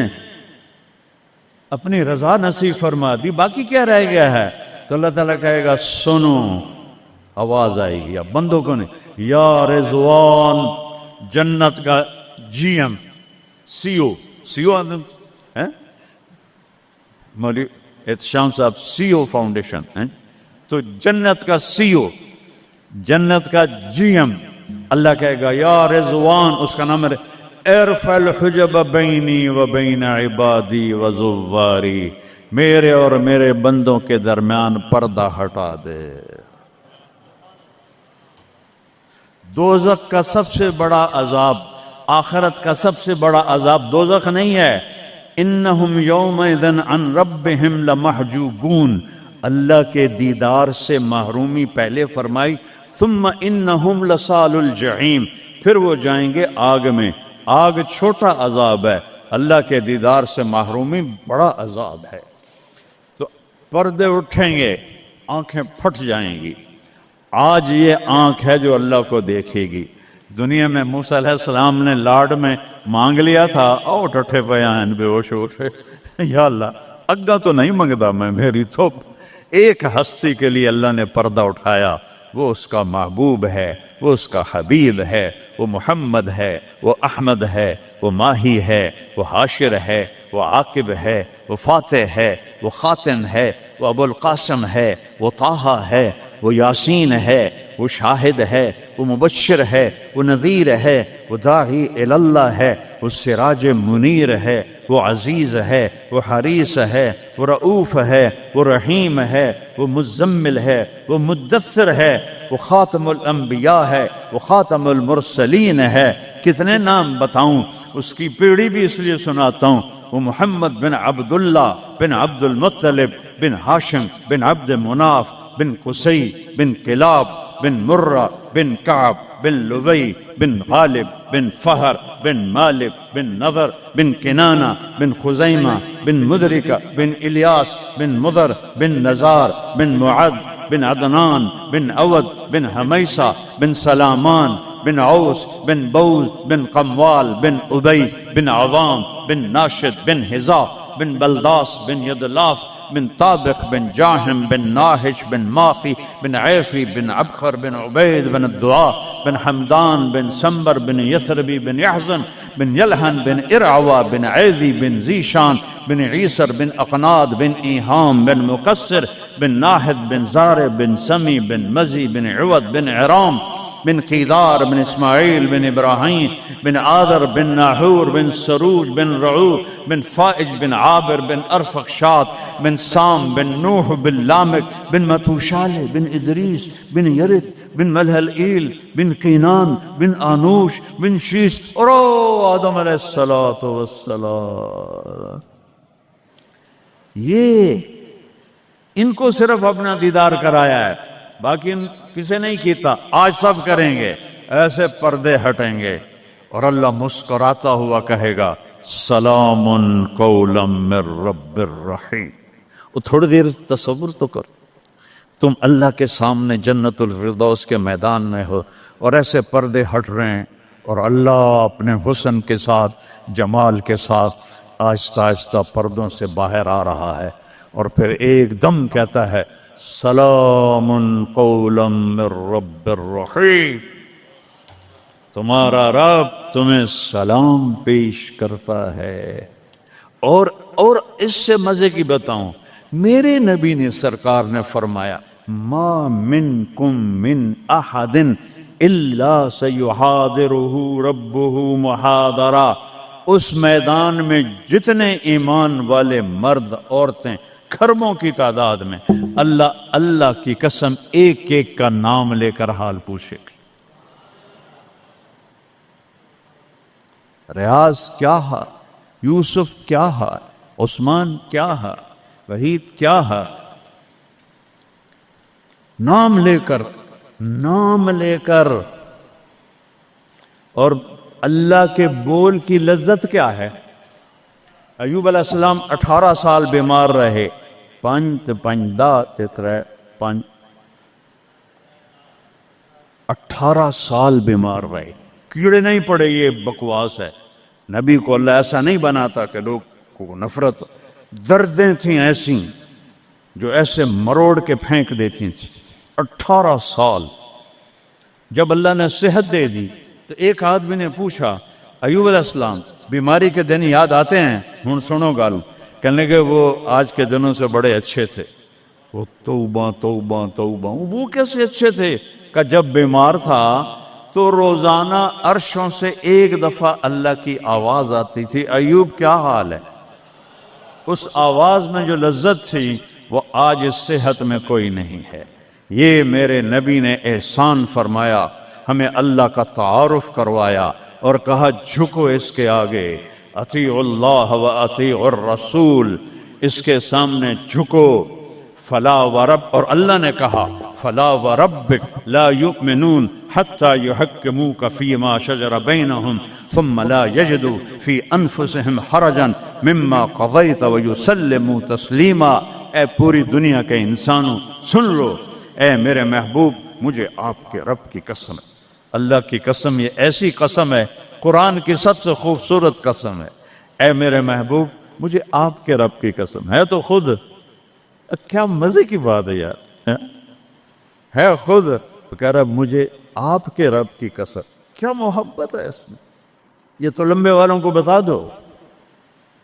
Speaker 2: اپنی رضا نصیب فرما دی، باقی کیا رہ گیا ہے؟ تو اللہ تعالیٰ کہے گا سنو، آواز آئے گی، اب بندوں کو نہیں، یا رضوان، جنت کا جی ایم، سی او مولوی احتشام صاحب سی او فاؤنڈیشن، تو جنت کا سی او، جنت کا جی ایم، اللہ کہے گا یا رضوان، اس کا نام ہے ارفع الحجب بینی و بین عبادی و زواری، میرے اور میرے بندوں کے درمیان پردہ ہٹا دے۔ دوزخ کا سب سے بڑا عذاب، آخرت کا سب سے بڑا عذاب دوزخ نہیں ہے، انہم یومئذ عن ربہم لمحجوبون، اللہ کے دیدار سے محرومی پہلے فرمائی، ثم انہم لصال الجحیم، پھر وہ جائیں گے آگ میں۔ آگ چھوٹا عذاب ہے، اللہ کے دیدار سے محرومی بڑا عذاب ہے۔ تو پردے اٹھیں گے، آنکھیں پھٹ جائیں گی۔ آج یہ آنکھ ہے جو اللہ کو دیکھے گی۔ دنیا میں موسیٰ علیہ السلام نے لاڈ میں مانگ لیا تھا، او ٹھٹھے پیان بے ہوش ہوشے، یا اللہ اگا تو نہیں منگدا میں، میری تو ایک ہستی کے لیے اللہ نے پردہ اٹھایا، وہ اس کا محبوب ہے، وہ اس کا حبیب ہے، وہ محمد ہے، وہ احمد ہے، وہ ماہی ہے، وہ حاشر ہے، وہ عاقب ہے، وہ فاتح ہے، وہ خاتم ہے، وہ ابو القاسم ہے، وہ طٰہٰ ہے، وہ یاسین ہے، وہ شاہد ہے، وہ مبشر ہے، وہ نذیر ہے، وہ داعی الی اللہ ہے، وہ سراج منیر ہے، وہ عزیز ہے، وہ حریص ہے، وہ رؤوف ہے، وہ رحیم ہے، وہ مزمل ہے، وہ مدثر ہے، وہ خاتم الانبیاء ہے، وہ خاتم المرسلین ہے۔ کتنے نام بتاؤں، اس کی پیڑھی بھی اس لیے سناتا ہوں۔ وہ محمد بن عبداللہ بن عبد المطلب بن ہاشم بن عبد مناف بن قصی بن کلاب بن مرہ بن کعب بن لبی بن غالب بن فہر بن مالک بن نضر بن کنانہ بن خزیمہ بن مدرکہ بن الیاس بن مضر بن نزار بن معد بن عدنان بن عود بن حمیسہ بن سلامان بن عوس بن بوز بن قموال بن ابی بن عوام بن ناشد بن حذا بن بلداس بن یدلاف بن طابق بن جاہم بن ناہش بن ماخی بن عیفی بن عبخر بن عبید بن الدعاء بن حمدان بن سمبر بن یثربی بن یحزن بن یلحن بن ارعوا بن عیدی بن زیشان بن عیسر بن اقناد بن ایہام بن مقصر بن ناحد بن زار بن سمی بن مزی بن عود بن عرام
Speaker 1: بن قیدار بن اسماعیل بن ابراہیم بن آدر بن ناحور بن سروج بن رعو بن فائج بن عابر بن ارفخشاد بن سام بن نوح بن لامک بن متوشالہ بن ادریس بن یرد بن ملہلئیل بن قینان بن آنوش بن شیس اور آدم علیہ السلام. یہ ان کو صرف اپنا دیدار کرایا ہے، باقی کسی نہیں کیتا. آج سب کریں گے، ایسے پردے ہٹیں گے اور اللہ مسکراتا ہوا کہے گا سلام قولا من رب الرحیم. وہ تھوڑی دیر تصور تو کرو، تم اللہ کے سامنے جنت الفردوس کے میدان میں ہو اور ایسے پردے ہٹ رہے ہیں اور اللہ اپنے حسن کے ساتھ، جمال کے ساتھ آہستہ آہستہ پردوں سے باہر آ رہا ہے اور پھر ایک دم کہتا ہے سلام قولا من رب الرحیم. تمہارا رب تمہیں سلام پیش کرتا ہے. اور اس سے مزے کی بتاؤں، میرے نبی نے سرکار نے فرمایا ما منکم من احد الا سیحاضرہ ربہ محاضرہ. اس میدان میں جتنے ایمان والے مرد عورتیں کھربوں کی تعداد میں، اللہ کی قسم ایک ایک کا نام لے کر حال پوچھے گی. ریاض کیا ہے، یوسف کیا ہے، عثمان کیا ہے، وحید کیا ہے، نام لے کر. اور اللہ کے بول کی لذت کیا ہے. ایوب علیہ السلام 18 سال بیمار رہے. 18 سال بیمار رہے، کیڑے نہیں پڑے. یہ بکواس ہے. نبی کو اللہ ایسا نہیں بناتا کہ لوگ کو نفرت. دردیں تھیں ایسی جو ایسے مروڑ کے پھینک دیتی تھیں. 18 سال. جب اللہ نے صحت دے دی تو ایک آدمی نے پوچھا ایوب علیہ السلام بیماری کے دن یاد آتے ہیں؟ ہن سنو گالو. کہنے کہ وہ آج کے دنوں سے بڑے اچھے تھے. وہ توبہ توبہ توبہ. وہ کیسے اچھے تھے کہ جب بیمار تھا تو روزانہ عرشوں سے ایک دفعہ اللہ کی آواز آتی تھی ایوب کیا حال ہے. اس آواز میں جو لذت تھی وہ آج اس صحت میں کوئی نہیں ہے. یہ میرے نبی نے احسان فرمایا، ہمیں اللہ کا تعارف کروایا اور کہا جھکو اس کے آگے، اطیع اللہ و اطیع الرسول، اس کے سامنے جھکو. فلا ورب، اور اللہ نے کہا فلا وربک لا یؤمنون حتی یحکموک فیما شجر بینہم ثم لا یجدوا فی انفسہم حرجا مما قضیت ویسلموا تسلیما. اے پوری دنیا کے انسانوں سن لو، اے میرے محبوب مجھے آپ کے رب کی قسم ہے. اللہ کی قسم، یہ ایسی قسم ہے، قرآن کی سب سے خوبصورت قسم ہے. اے میرے محبوب مجھے آپ کے رب کی قسم ہے. تو خود کیا مزے کی بات ہے یار، ہے خود کہہ رہا مجھے آپ کے رب کی قسم. کیا محبت ہے اس میں. یہ تو لمبے والوں کو بتا دو،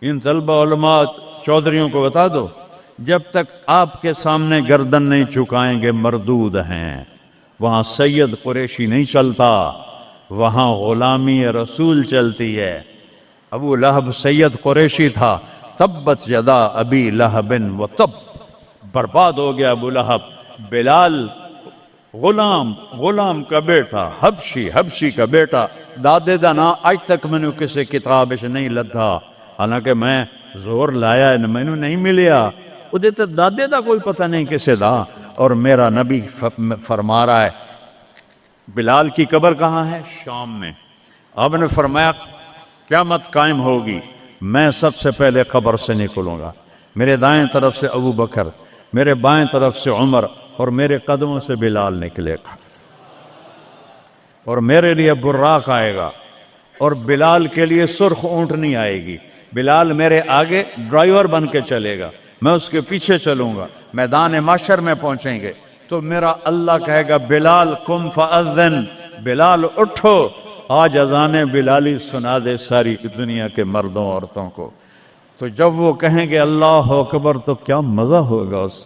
Speaker 1: ان طلبہ علماء چودھریوں کو بتا دو، جب تک آپ کے سامنے گردن نہیں جھکائیں گے مردود ہیں. وہاں سید قریشی نہیں چلتا، وہاں غلامی رسول چلتی ہے. ابو لہب سید قریشی تھا. تبت یدا ابی لہب و تب، برباد ہو گیا ابو لہب. بلال غلام کا بیٹا، حبشی کا بیٹا. دادے دا نا آج تک میں نے کسی کتاب سے نہیں لدھا، حالانکہ میں زور لایا ہے میں نے نہیں ملیا. وہ دیتے دادے دا کوئی پتہ نہیں کسے دا. اور میرا نبی فرما رہا ہے بلال کی قبر کہاں ہے؟ شام میں. آپ نے فرمایا قیامت قائم ہوگی، میں سب سے پہلے قبر سے نکلوں گا. میرے دائیں طرف سے ابو بکر، میرے بائیں طرف سے عمر، اور میرے قدموں سے بلال نکلے گا. اور میرے لیے براق آئے گا، اور بلال کے لیے سرخ اونٹنی آئے گی. بلال میرے آگے ڈرائیور بن کے چلے گا، میں اس کے پیچھے چلوں گا. میدان محشر میں پہنچیں گے تو میرا اللہ کہے گا بلال قم فاذن، بلال اٹھو آج اذان بلالی سنا دے ساری دنیا کے مردوں عورتوں کو. تو جب وہ کہیں گے اللہ اکبر تو کیا مزہ ہوگا اس.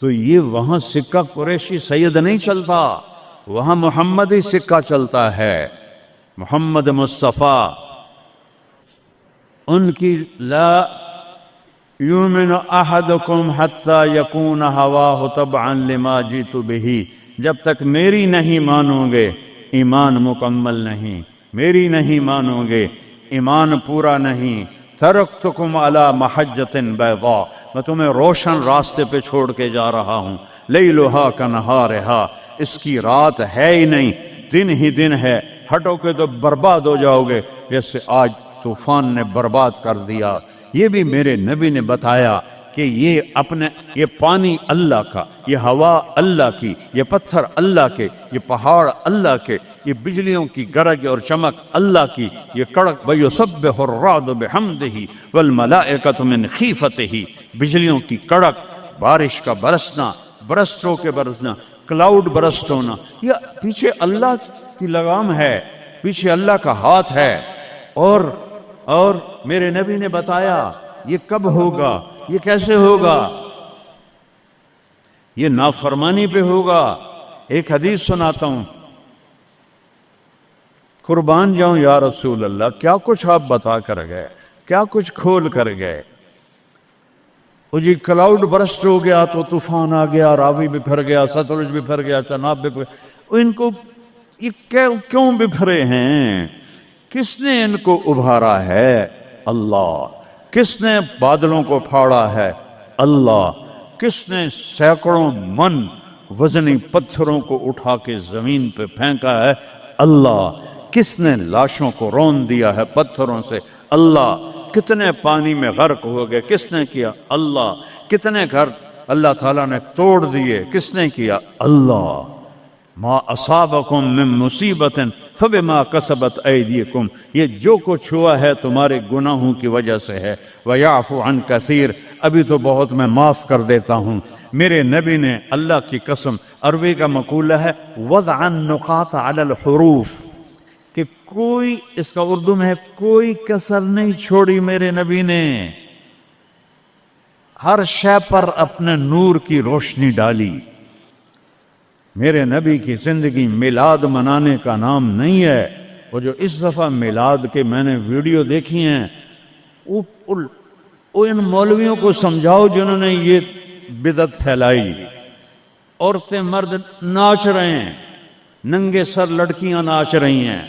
Speaker 1: تو یہ وہاں سکہ قریشی سید نہیں چلتا،
Speaker 2: وہاں محمدی سکہ چلتا ہے، محمد مصطفیٰ، ان کی لا یؤمن احدکم حتی یکون ہواہ تبعا لما جئت بہ، جب تک میری نہیں مانو گے ایمان مکمل نہیں، میری نہیں مانو گے ایمان پورا نہیں۔ ترکتکم علی محجۃ بیضاء، میں تمہیں روشن راستے پہ چھوڑ کے جا رہا ہوں، لیلھا کنہارھا، اس کی رات ہے ہی نہیں، دن ہی دن ہے، ہٹو کے تو برباد ہو جاؤ گے جیسے آج طوفان نے برباد کر دیا۔ یہ بھی میرے نبی نے بتایا کہ یہ پانی اللہ کا، یہ ہوا اللہ کی، یہ پتھر اللہ کے، یہ پہاڑ اللہ کے، یہ بجلیوں کی گرج اور چمک اللہ کی، یہ کڑک وَيُسَبِّحُ الرَّعْدُ بِحَمْدِهِ وَالْمَلَائِكَةُ مِنْ خِيفَتِهِ، بجلیوں کی کڑک، بارش کا برسنا، برسٹوں کے برسنا، کلاؤڈ برسٹ ہونا، یہ پیچھے اللہ کی لگام ہے، پیچھے اللہ کا ہاتھ ہے۔ اور میرے نبی نے بتایا یہ کب ہوگا، یہ کیسے ہوگا، یہ نافرمانی پہ ہوگا۔ ایک حدیث سناتا ہوں، قربان جاؤں یا رسول اللہ، کیا کچھ آپ بتا کر گئے، کیا کچھ کھول کر گئے۔ وہ جی کلاؤڈ برسٹ ہو گیا تو طوفان آ گیا، راوی بکھر گیا، ستلج بکھر گیا، چناب بکھر گیا، ان کو یہ کیوں بکھرے ہیں؟ کس نے ان کو ابھارا ہے؟ اللہ۔ کس نے بادلوں کو پھاڑا ہے؟ اللہ۔ کس نے سینکڑوں من وزنی پتھروں کو اٹھا کے زمین پہ پھینکا ہے؟ اللہ۔ کس نے لاشوں کو رون دیا ہے پتھروں سے؟ اللہ۔ کتنے پانی میں غرق ہو گئے، کس نے کیا؟ اللہ۔ کتنے گھر اللہ تعالیٰ نے توڑ دیے، کس نے کیا؟ اللہ۔ ما اصابکم من مصیبت فبما کسبت ایدیکم، یہ جو کچھ ہوا ہے تمہارے گناہوں کی وجہ سے ہے۔ ویعفو عن کثیر، ابھی تو بہت میں معاف کر دیتا ہوں۔ میرے نبی نے اللہ کی قسم، عربی کا مقولہ ہے وضع النقاط علی الحروف، کہ کوئی، اس کا اردو میں ہے کوئی کسر نہیں چھوڑی میرے نبی نے، ہر شے پر اپنے نور کی روشنی ڈالی۔ میرے نبی کی زندگی میلاد منانے کا نام نہیں ہے۔ وہ جو اس دفعہ میلاد کے میں نے ویڈیو دیکھی ہیں، وہ ان مولویوں کو سمجھاؤ جنہوں نے یہ بدعت پھیلائی۔ عورتیں مرد ناچ رہے ہیں، ننگے سر لڑکیاں ناچ رہی ہیں،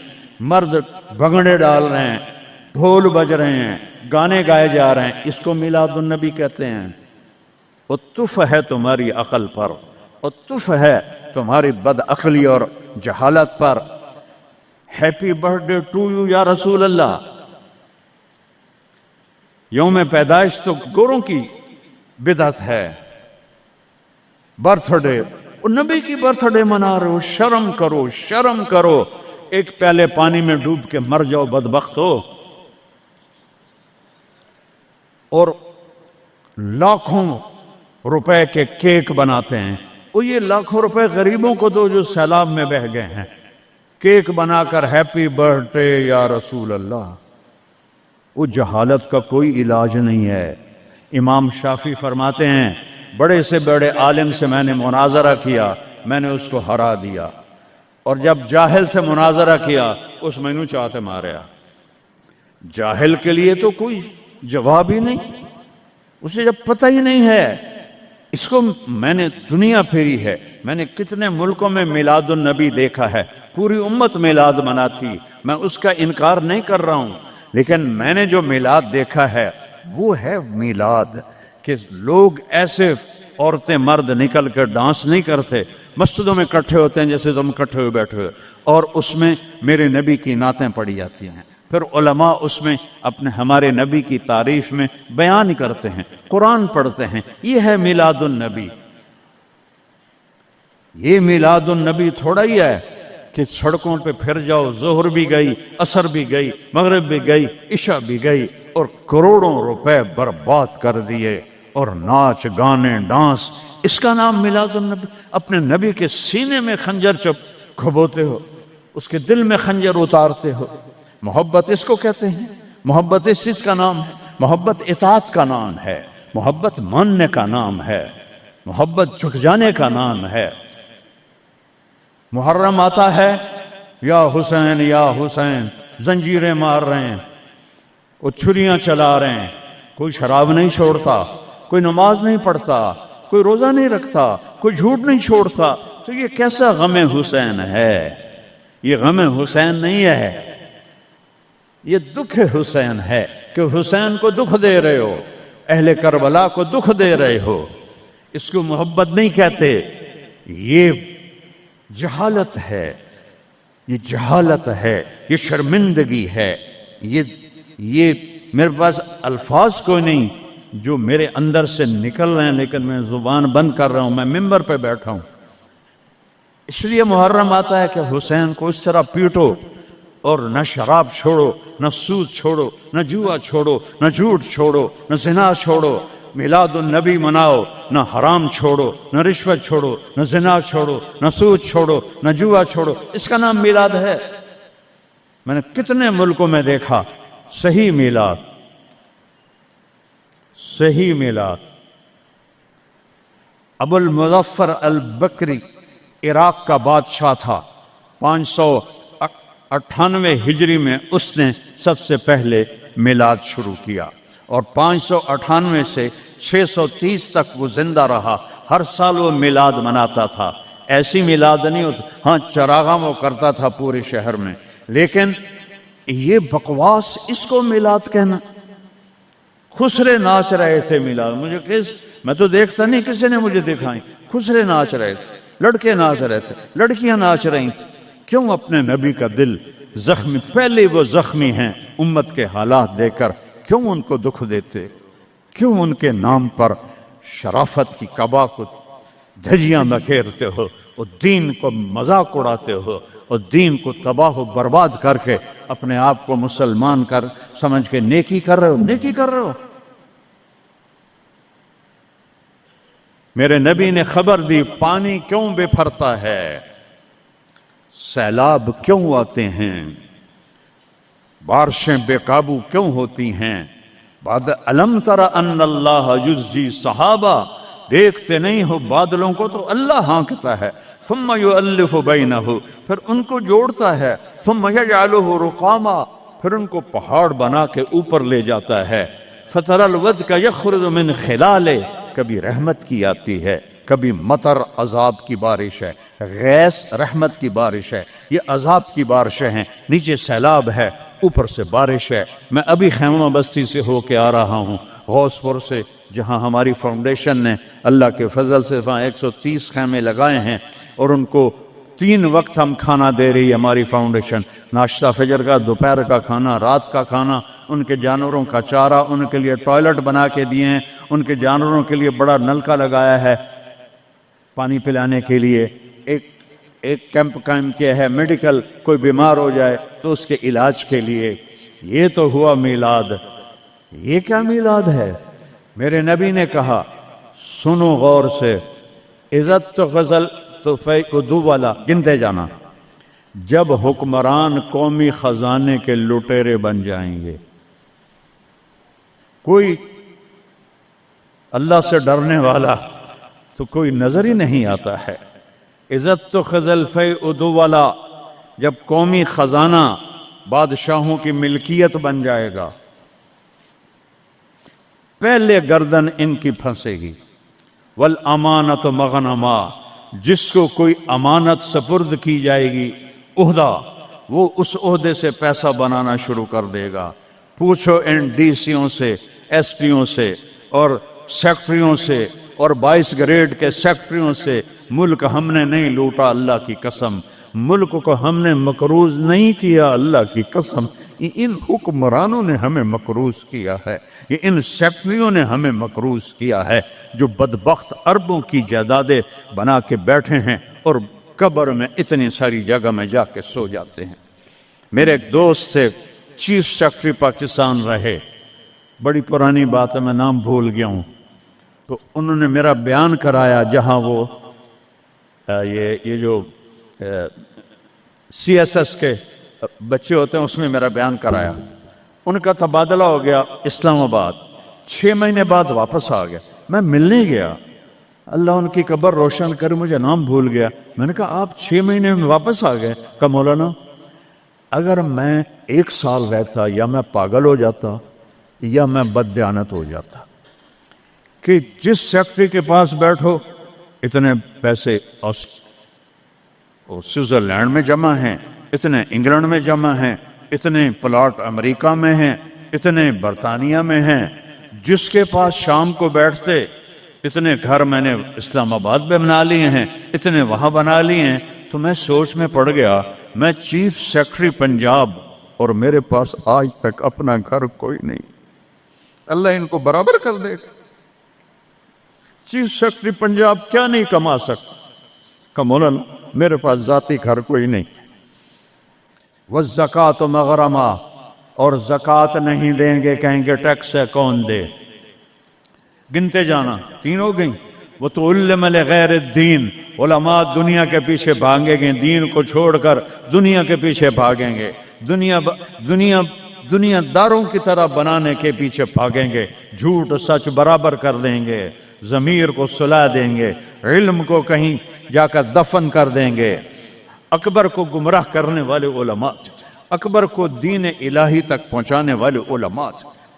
Speaker 2: مرد بھنگڑے ڈال رہے ہیں، ڈھول بج رہے ہیں، گانے گائے جا رہے ہیں، اس کو میلاد النبی کہتے ہیں۔ وہ تف ہے تمہاری عقل پر، اور تف ہے تمہاری بد عقلی اور جہالت پر۔ Happy birthday to you یا رسول اللہ، یوم پیدائش تو گوروں کی بدعت ہے۔ برتھ ڈے، نبی کی برتھ ڈے منا رہے ہو، شرم کرو، شرم کرو۔ ایک پیالے پانی میں ڈوب کے مر جاؤ بدبخت ہو۔ اور لاکھوں روپے کے کیک بناتے ہیں، وہ یہ لاکھوں روپے غریبوں کو دو جو سیلاب میں بہہ گئے ہیں، کیک بنا کر ہیپی برتھ ڈے یا رسول اللہ۔ وہ جہالت کا کوئی علاج نہیں ہے۔ امام شافعی فرماتے ہیں بڑے سے بڑے عالم سے میں نے مناظرہ کیا، میں نے اس کو ہرا دیا، اور جب جاہل سے مناظرہ کیا اس مینو چاہتے ماریا۔ جاہل کے لیے تو کوئی جواب ہی نہیں، اسے جب پتہ ہی نہیں ہے۔ اس کو میں نے دنیا پھیری ہے، میں نے کتنے ملکوں میں میلاد النبی دیکھا ہے، پوری امت میلاد مناتی، میں اس کا انکار نہیں کر رہا ہوں، لیکن میں نے جو میلاد دیکھا ہے وہ ہے میلاد کہ لوگ ایسے، عورتیں مرد نکل کر ڈانس نہیں کرتے، مسجدوں میں اکٹھے ہوتے ہیں جیسے تم اکٹھے ہوئے بیٹھے ہوئے، اور اس میں میرے نبی کی نعتیں پڑھی جاتی ہیں، پھر علماء اس میں اپنے ہمارے نبی کی تعریف میں بیان کرتے ہیں، قرآن پڑھتے ہیں۔ یہ ہے میلاد النبی۔ یہ میلاد النبی تھوڑا ہی ہے کہ سڑکوں پہ پھر جاؤ، ظہر بھی گئی، عصر بھی گئی، مغرب بھی گئی، عشاء بھی گئی، اور کروڑوں روپے برباد کر دیے، اور ناچ گانے ڈانس، اس کا نام میلاد النبی۔ اپنے نبی کے سینے میں خنجر کھبوتے ہو، اس کے دل میں خنجر اتارتے ہو۔ محبت اس کو کہتے ہیں، محبت اس چیز کا نام ہے، محبت اطاعت کا نام ہے، محبت ماننے کا نام ہے، محبت جھک جانے کا نام ہے۔ محرم آتا ہے یا حسین زنجیریں مار رہے ہیں، وہ چھریاں چلا رہے ہیں، کوئی شراب نہیں چھوڑتا، کوئی نماز نہیں پڑھتا، کوئی روزہ نہیں رکھتا، کوئی جھوٹ نہیں چھوڑتا، تو یہ کیسا غم حسین ہے؟ یہ غم حسین نہیں ہے، یہ دکھ حسین ہے کہ حسین کو دکھ دے رہے ہو، اہل کربلا کو دکھ دے رہے ہو۔ اس کو محبت نہیں کہتے، یہ جہالت ہے، یہ جہالت ہے، یہ شرمندگی ہے، یہ میرے پاس الفاظ کوئی نہیں جو میرے اندر سے نکل رہے ہیں، لیکن میں زبان بند کر رہا ہوں، میں ممبر پہ بیٹھا ہوں۔ اس لیے محرم آتا ہے کہ حسین کو اس طرح پیٹو، اور نہ شراب چھوڑو، نہ سود چھوڑو، نہ جوا چھوڑو، نہ جھوٹ چھوڑو، نہ زنا چھوڑو، میلاد النبی مناؤ، نہ حرام چھوڑو، نہ رشوت چھوڑو، نہ زنا چھوڑو، نہ سود چھوڑو، نہ جوا چھوڑو۔ اس کا نام میلاد ہے؟ میں نے کتنے ملکوں میں دیکھا صحیح میلاد، صحیح میلاد۔ ابو المظفر البکری عراق کا بادشاہ تھا، 598 ہجری میں اس نے سب سے پہلے میلاد شروع کیا، اور 598 سے 630 تک وہ زندہ رہا، ہر سال وہ میلاد مناتا تھا۔ ایسی میلاد نہیں ہوتا، ہاں چراغاں وہ کرتا تھا پورے شہر میں، لیکن یہ بکواس، اس کو میلاد کہنا۔ خسرے ناچ رہے تھے میلاد، مجھے میں تو دیکھتا نہیں، کسی نے مجھے دکھائیں، خسرے ناچ رہے تھے، لڑکے ناچ رہے تھے، لڑکیاں ناچ رہی تھیں۔ کیوں اپنے نبی کا دل زخمی، پہلے وہ زخمی ہیں امت کے حالات دے کر، کیوں ان کو دکھ دیتے؟ کیوں ان کے نام پر شرافت کی قبا کو دھجیاں بکھیرتے ہو، اور دین کو مذاق اڑاتے ہو، اور دین کو تباہ و برباد کر کے اپنے آپ کو مسلمان کر سمجھ کے نیکی کر رہے ہو، نیکی کر رہے ہو۔ میرے نبی نے خبر دی، پانی کیوں بپھرتا ہے، سیلاب کیوں آتے ہیں، بارشیں بے قابو کیوں ہوتی ہیں۔ بعد الم تر ان اللہ یزجی صحابہ، دیکھتے نہیں ہو بادلوں کو تو اللہ ہانکتا ہے، ثم یؤلف بینہ، پھر ان کو جوڑتا ہے، ثم یجعلہ رقاما، پھر ان کو پہاڑ بنا کے اوپر لے جاتا ہے۔ فتر الودق یخرج من خلالہ، کبھی رحمت کی آتی ہے، کبھی مطر عذاب کی بارش ہے، غیث رحمت کی بارش ہے، یہ عذاب کی بارشیں ہیں، نیچے سیلاب ہے، اوپر سے بارش ہے۔ میں ابھی خیمہ بستی سے ہو کے آ رہا ہوں، غوث پور سے، جہاں ہماری فاؤنڈیشن نے اللہ کے فضل سے وہاں 130 خیمے لگائے ہیں، اور ان کو 3 وقت ہم کھانا دے رہی ہے ہماری فاؤنڈیشن، ناشتہ فجر کا، دوپہر کا کھانا، رات کا کھانا، ان کے جانوروں کا چارہ، ان کے لیے ٹوائلٹ بنا کے دیے ہیں، ان کے جانوروں کے لیے بڑا نلکا لگایا ہے پانی پلانے کے لیے، ایک کیمپ قائم کیا ہے، میڈیکل، کوئی بیمار ہو جائے تو اس کے علاج کے لیے۔ یہ تو ہوا میلاد۔ یہ کیا میلاد ہے؟ میرے نبی نے کہا، سنو غور سے، عزت تو غزل تو فیعدو والا، گنتے جانا، جب حکمران قومی خزانے کے لٹیرے بن جائیں گے، کوئی اللہ سے ڈرنے والا تو کوئی نظر ہی نہیں آتا ہے۔ عزت تو خزل فیعدو والا، جب قومی خزانہ بادشاہوں کی ملکیت بن جائے گا، پہلے گردن ان کی پھنسے گی۔ والامانت مغنما، جس کو کوئی امانت سپرد کی جائے گی، عہدہ، وہ اس عہدے سے پیسہ بنانا شروع کر دے گا۔ پوچھو ان ڈی سیوں سے، ایس پیوں سے، اور سیکٹریوں سے، اور 22 گریڈ کے سیکٹریوں سے، ملک ہم نے نہیں لوٹا، اللہ کی قسم، ملک کو ہم نے مقروض نہیں کیا، اللہ کی قسم، ان حکمرانوں نے ہمیں مقروض کیا ہے، یہ ان سیکٹریوں نے ہمیں مقروض کیا ہے، جو بدبخت اربوں کی جائیدادیں بنا کے بیٹھے ہیں اور قبر میں اتنی ساری جگہ میں جا کے سو جاتے ہیں۔ میرے ایک دوست سے چیف سیکٹری پاکستان رہے، بڑی پرانی بات ہے، میں نام بھول گیا ہوں، تو انہوں نے میرا بیان کرایا، جہاں وہ یہ جو سی ایس ایس کے بچے ہوتے ہیں اس میں میرا بیان کرایا۔ ان کا تبادلہ ہو گیا اسلام آباد، 6 مہینے بعد واپس آ گیا۔ میں ملنے گیا اللہ ان کی قبر روشن کر، مجھے نام بھول گیا۔ میں نے کہا آپ 6 مہینے میں واپس آ گئے؟ کہا مولانا اگر میں 1 سال رہتا یا میں پاگل ہو جاتا یا میں بددیانت ہو جاتا، کہ جس سیکٹری کے پاس بیٹھو اتنے پیسے سوئٹزرلینڈ میں جمع ہیں، اتنے انگلینڈ میں جمع ہیں، اتنے پلاٹ امریکہ میں ہیں، اتنے برطانیہ میں ہیں، جس کے پاس شام کو بیٹھتے اتنے گھر میں نے اسلام آباد میں بنا لیے ہیں، اتنے وہاں بنا لیے ہیں۔ تو میں سوچ میں پڑ گیا، میں چیف سیکرٹری پنجاب اور میرے پاس آج تک اپنا گھر کوئی نہیں، اللہ ان کو برابر کر دے گا۔ چیف سیکرٹری پنجاب کیا نہیں کما سکتا؟ کہ مولانا میرے پاس ذاتی گھر کوئی نہیں۔ وَالزَّكَاةُ مَغْرَمًا، اور زکوٰۃ نہیں دیں گے، کہیں گے ٹیکس ہے کون دے؟ گنتے جانا، 3 ہو گئیں۔ وَتُعَلِّمَ لِغَيْرِ الدِّينِ، علماء دنیا کے پیچھے بھاگیں گے، دین کو چھوڑ کر دنیا کے پیچھے بھاگیں گے، دنیا داروں کی طرح بنانے کے پیچھے بھاگیں گے، جھوٹ سچ برابر کر دیں گے، ضمیر کو سلا دیں گے، علم کو کہیں جا کر دفن کر دیں گے۔ اکبر کو گمراہ کرنے والے علماء، اکبر کو دین الہی تک پہنچانے والے علماء،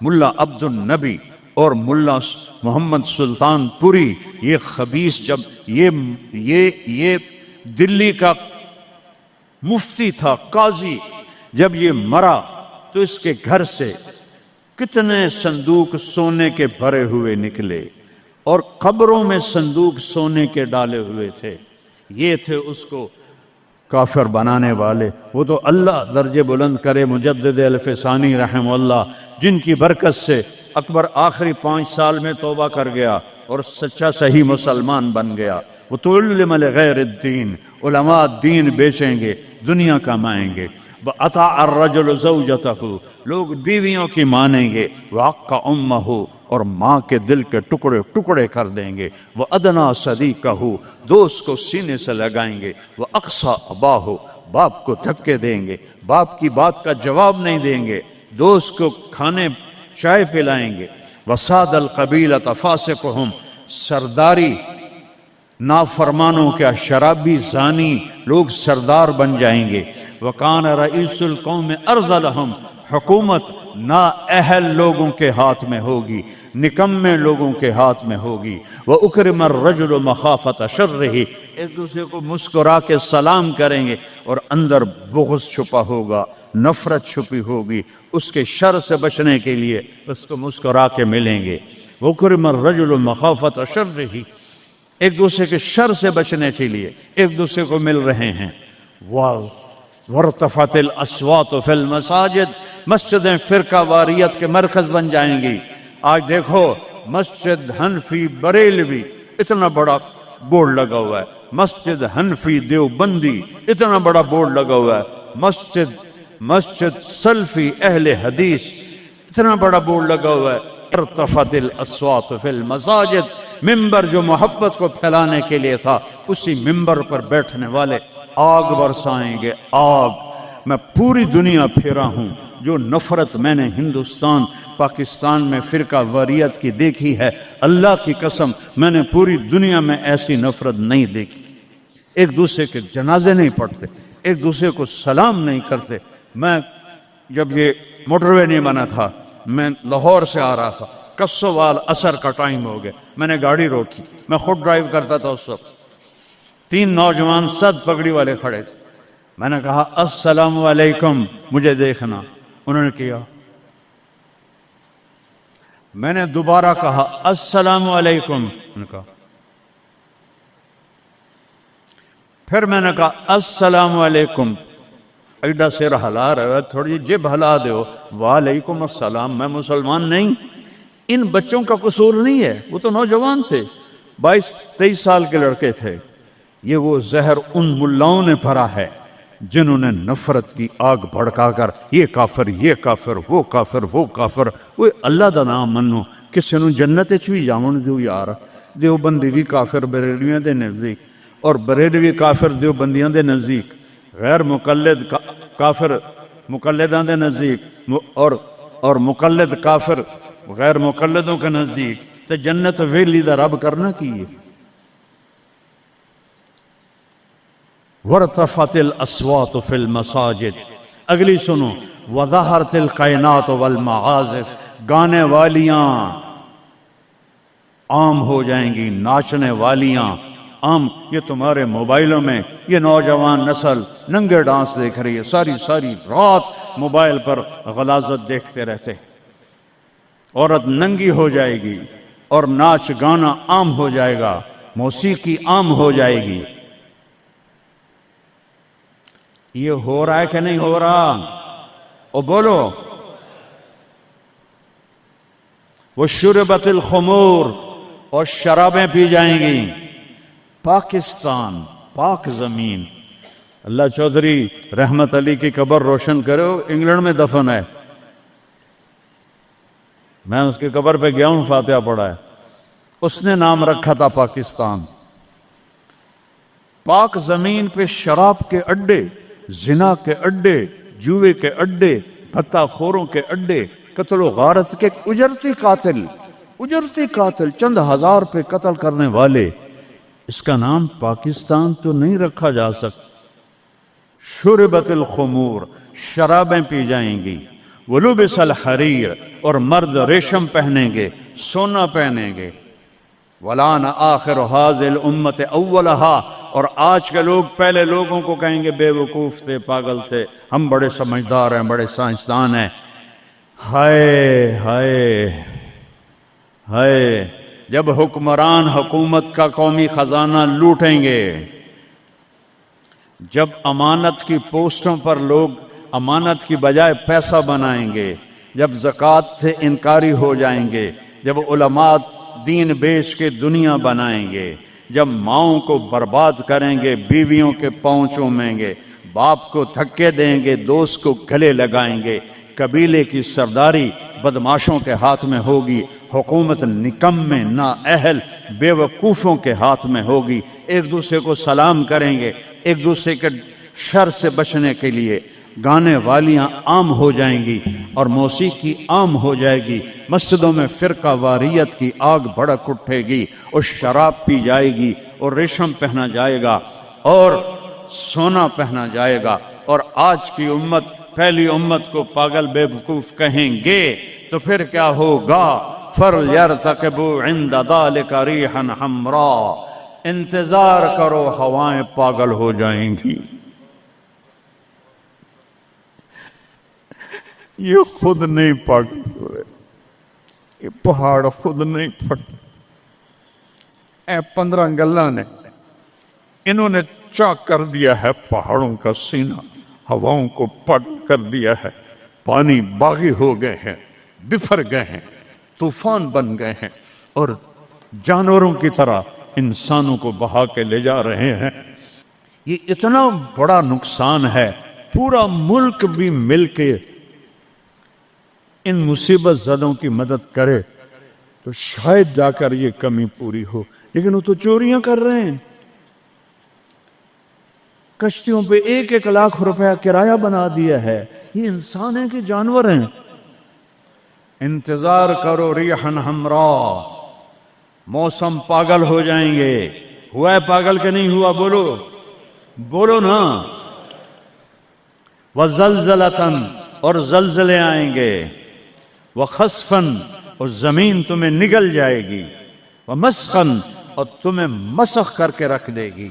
Speaker 2: ملا عبد النبی اور ملا محمد سلطان پوری، یہ خبیث جب یہ دلی کا مفتی تھا، قاضی، جب یہ مرا تو اس کے گھر سے کتنے صندوق سونے کے بھرے ہوئے نکلے، اور قبروں میں صندوق سونے کے ڈالے ہوئے تھے۔ یہ تھے اس کو کافر بنانے والے۔ وہ تو اللہ درجے بلند کرے مجدد الف ثانی رحمہ اللہ، جن کی برکت سے اکبر آخری 5 سال میں توبہ کر گیا اور سچا صحیح مسلمان بن گیا۔ وَتُعَلِّمَ لِغَيْرِ الدِّينِ، علماء دین بیچیں گے، دنیا کمائیں گے۔ وَأَطَاعَ الرَّجُلُ زَوْجَتَهُ، لوگ بیویوں کی مانیں گے۔ وَعَقَّ أُمَّهُ، اور ماں کے دل کے ٹکڑے ٹکڑے کر دیں گے۔ وَأَدْنَىٰ صَدِيقَهُ، دوست کو سینے سے لگائیں گے۔ وَأَقْصَىٰ أَبَاهُ، باپ کو دھکے دیں گے، باپ کی بات کا جواب نہیں دیں گے، دوست کو کھانے چائے پلائیں گے۔ وَسَادَ الْقَبِيلَةَ فَاسِقُهُمْ، سرداری نافرمانوں کا، شرابی زانی لوگ سردار بن جائیں گے۔ وَكَانَ رَئِيسُ الْقَوْمِ أَرْذَلَهُمْ، حکومت نااہل لوگوں کے ہاتھ میں ہوگی، نکمے لوگوں کے ہاتھ میں ہوگی۔ وَأُكْرِمَ الرَّجُلُ مَخَافَةَ شَرِّهِ، ایک دوسرے کو مسکرا کے سلام کریں گے، اور اندر بغض چھپا ہوگا، نفرت چھپی ہوگی، اس کے شر سے بچنے کے لیے اس کو مسکرا کے ملیں گے۔ وَأُكْرِمَ الرَّجُلُ مَخَافَةَ شَرِّهِ، ایک دوسرے کے شر سے بچنے کے لیے ایک دوسرے کو مل رہے ہیں۔ وَارْتَفَعَتِ الْأَصْوَاتُ فِي الْمَسَاجِدِ، مسجدیں فرقہ واریت کے مرکز بن جائیں گی۔ آج دیکھو مسجد حنفی بریلوی اتنا بڑا بورڈ لگا ہوا ہے، مسجد حنفی دیوبندی اتنا بڑا بورڈ لگا ہوا ہے، مسجد سلفی اہل حدیث اتنا بڑا بورڈ لگا ہوا ہے۔ ارتفعت الاصوات فی المساجد، ممبر جو محبت کو پھیلانے کے لیے تھا، اسی ممبر پر بیٹھنے والے آگ برسائیں گے، آگ۔ میں پوری دنیا پھیرا ہوں، جو نفرت میں نے ہندوستان پاکستان میں فرقہ واریت کی دیکھی ہے، اللہ کی قسم میں نے پوری دنیا میں ایسی نفرت نہیں دیکھی۔ ایک دوسرے کے جنازے نہیں پڑھتے، ایک دوسرے کو سلام نہیں کرتے۔ میں جب یہ موٹر وے نہیں بنا تھا، میں لاہور سے آ رہا تھا، کسوال عصر کا ٹائم ہو گیا، میں نے گاڑی روکی، میں خود ڈرائیو کرتا تھا اس وقت، 3 نوجوان سد پگڑی والے کھڑے تھے، میں نے کہا السلام علیکم، مجھے دیکھنا، انہوں نے کیا، میں نے دوبارہ کہا السلام علیکم، انہوں نے کہا، پھر میں نے کہا السلام علیکم، ایڈا سر ہلا رہا ہے، تھوڑی جب ہلا دیو، وعلیکم السلام، میں مسلمان نہیں۔ ان بچوں کا قصور نہیں ہے، وہ تو نوجوان تھے، 22-23 سال کے لڑکے تھے۔ یہ وہ زہر ان ملاؤں نے بھرا ہے جنہوں نے نفرت کی آگ بھڑکا کر یہ کافر، یہ کافر، وہ کافر، وہ کافر۔ وہ اللہ دا نام منو، کسی نو جنت وچ بھی جاون دیو یار۔ دیوبندی بھی کافر بریلویاں دے نزدیک، اور بریلوی کافر دیوبندیاں دے نزدیک، غیر مقلد کافر مقلداں دے نزدیک، اور مقلد کافر غیر مقلدوں کے نزدیک۔ تے جنت ویلی دا رب کرنا کی ہے؟ ورتفت الاصوات فی المساجد. اگلی سنو، وظہرت القینات والمعازف، گانے والیاں عام ہو جائیں گی، ناچنے والیاں عام. یہ تمہارے موبائلوں میں یہ نوجوان نسل ننگے ڈانس دیکھ رہی ہے، ساری رات موبائل پر غلاظت دیکھتے رہتے. عورت ننگی ہو جائے گی اور ناچ گانا عام ہو جائے گا، موسیقی عام ہو جائے گی. یہ ہو رہا ہے کہ نہیں ہو رہا؟ او بولو. وشربت الخمور، اور شرابیں پی جائیں گی. پاکستان، پاک زمین. اللہ چودھری رحمت علی کی قبر روشن کرو، انگلینڈ میں دفن ہے. میں اس کی قبر پہ گیا ہوں، فاتحہ پڑھا ہے. اس نے نام رکھا تھا پاکستان. پاک زمین پہ شراب کے اڈے، زنا کے اڈے، جوئے کے اڈے، بھتہ خوروں کے اڈے، قتل و غارت کے اجرتی قاتل چند ہزار پہ قتل کرنے والے. اس کا نام پاکستان تو نہیں رکھا جا سکتا. شربت الخمور، شرابیں پی جائیں گی. ولبس الحریر، اور مرد ریشم پہنیں گے، سونا پہنیں گے. ولان آخر هذه الامت اولها، اور آج کے لوگ پہلے لوگوں کو کہیں گے بے وقوف تھے، پاگل تھے، ہم بڑے سمجھدار ہیں، بڑے سائنسدان ہیں. ہائے ہائے ہائے، جب حکمران حکومت کا قومی خزانہ لوٹیں گے، جب امانت کی پوسٹوں پر لوگ امانت کی بجائے پیسہ بنائیں گے، جب زکوٰۃ سے انکاری ہو جائیں گے، جب علماء دین بیچ کے دنیا بنائیں گے، جب ماؤں کو برباد کریں گے، بیویوں کے پاؤں چومیں گے، باپ کو دھکے دیں گے، دوست کو گلے لگائیں گے، قبیلے کی سرداری بدماشوں کے ہاتھ میں ہوگی، حکومت نکمے نااہل بے وقوفوں کے ہاتھ میں ہوگی. ایک دوسرے کو سلام کریں گے، ایک دوسرے کے شر سے بچنے کے لیے گانے والیاں عام ہو جائیں گی اور موسیقی عام ہو جائے گی. مسجدوں میں فرقہ واریت کی آگ بھڑک اٹھے گی اور شراب پی جائے گی اور ریشم پہنا جائے گا اور سونا پہنا جائے گا. اور آج کی امت پہلی امت کو پاگل بے وقوف کہیں گے تو پھر کیا ہوگا؟ فَلْيَرْتَقِبُوا عِنْدَ ذَلِكَ رِيحًا حَمْرَاءَ، انتظار کرو، ہوائیں پاگل ہو جائیں گی. یہ خود نہیں پاگل ہوئے، یہ پہاڑ خود نہیں پھٹ. اے 15 گلاں نے انہوں نے چاک کر دیا ہے پہاڑوں کا سینہ، ہواؤں کو پٹ کر دیا ہے. پانی باغی ہو گئے ہیں، بفر گئے ہیں، طوفان بن گئے ہیں اور جانوروں کی طرح انسانوں کو بہا کے لے جا رہے ہیں. یہ اتنا بڑا نقصان ہے. پورا ملک بھی مل کے ان مصیبت زدوں کی مدد کرے تو شاید جا کر یہ کمی پوری ہو. لیکن وہ تو چوریاں کر رہے ہیں. کشتیوں پہ 1-1 لاکھ روپیہ کرایہ بنا دیا ہے. یہ انسان ہیں کہ جانور ہیں؟ انتظار کرو ریحًا حمراء، موسم پاگل ہو جائیں گے. ہوا ہے پاگل کہ نہیں ہوا؟ بولو بولو نا. وزلزلتاً، اور زلزلے آئیں گے. وخسفاً، اور زمین تمہیں نگل جائے گی. ومسخاً، اور تمہیں مسخ کر کے رکھ دے گی.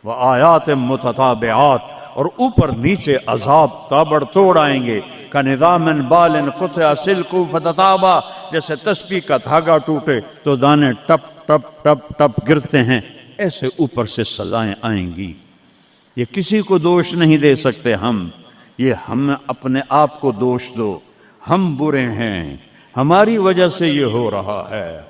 Speaker 2: وآیات متتابعات، اور اوپر نیچے عذاب تابڑ توڑ آئیں گے. کَنِظَامٍ بَالٍ قُطِعَ سِلْكُ فَتَتَابَا، جیسے تسبیح کا دھاگا ٹوٹے تو دانے ٹپ ٹپ ٹپ ٹپ گرتے ہیں، ایسے اوپر سے سزائیں آئیں گی. یہ کسی کو دوش نہیں دے سکتے ہم. یہ ہم اپنے آپ کو دوش دو. ہم برے ہیں، ہماری وجہ سے یہ ہو رہا ہے.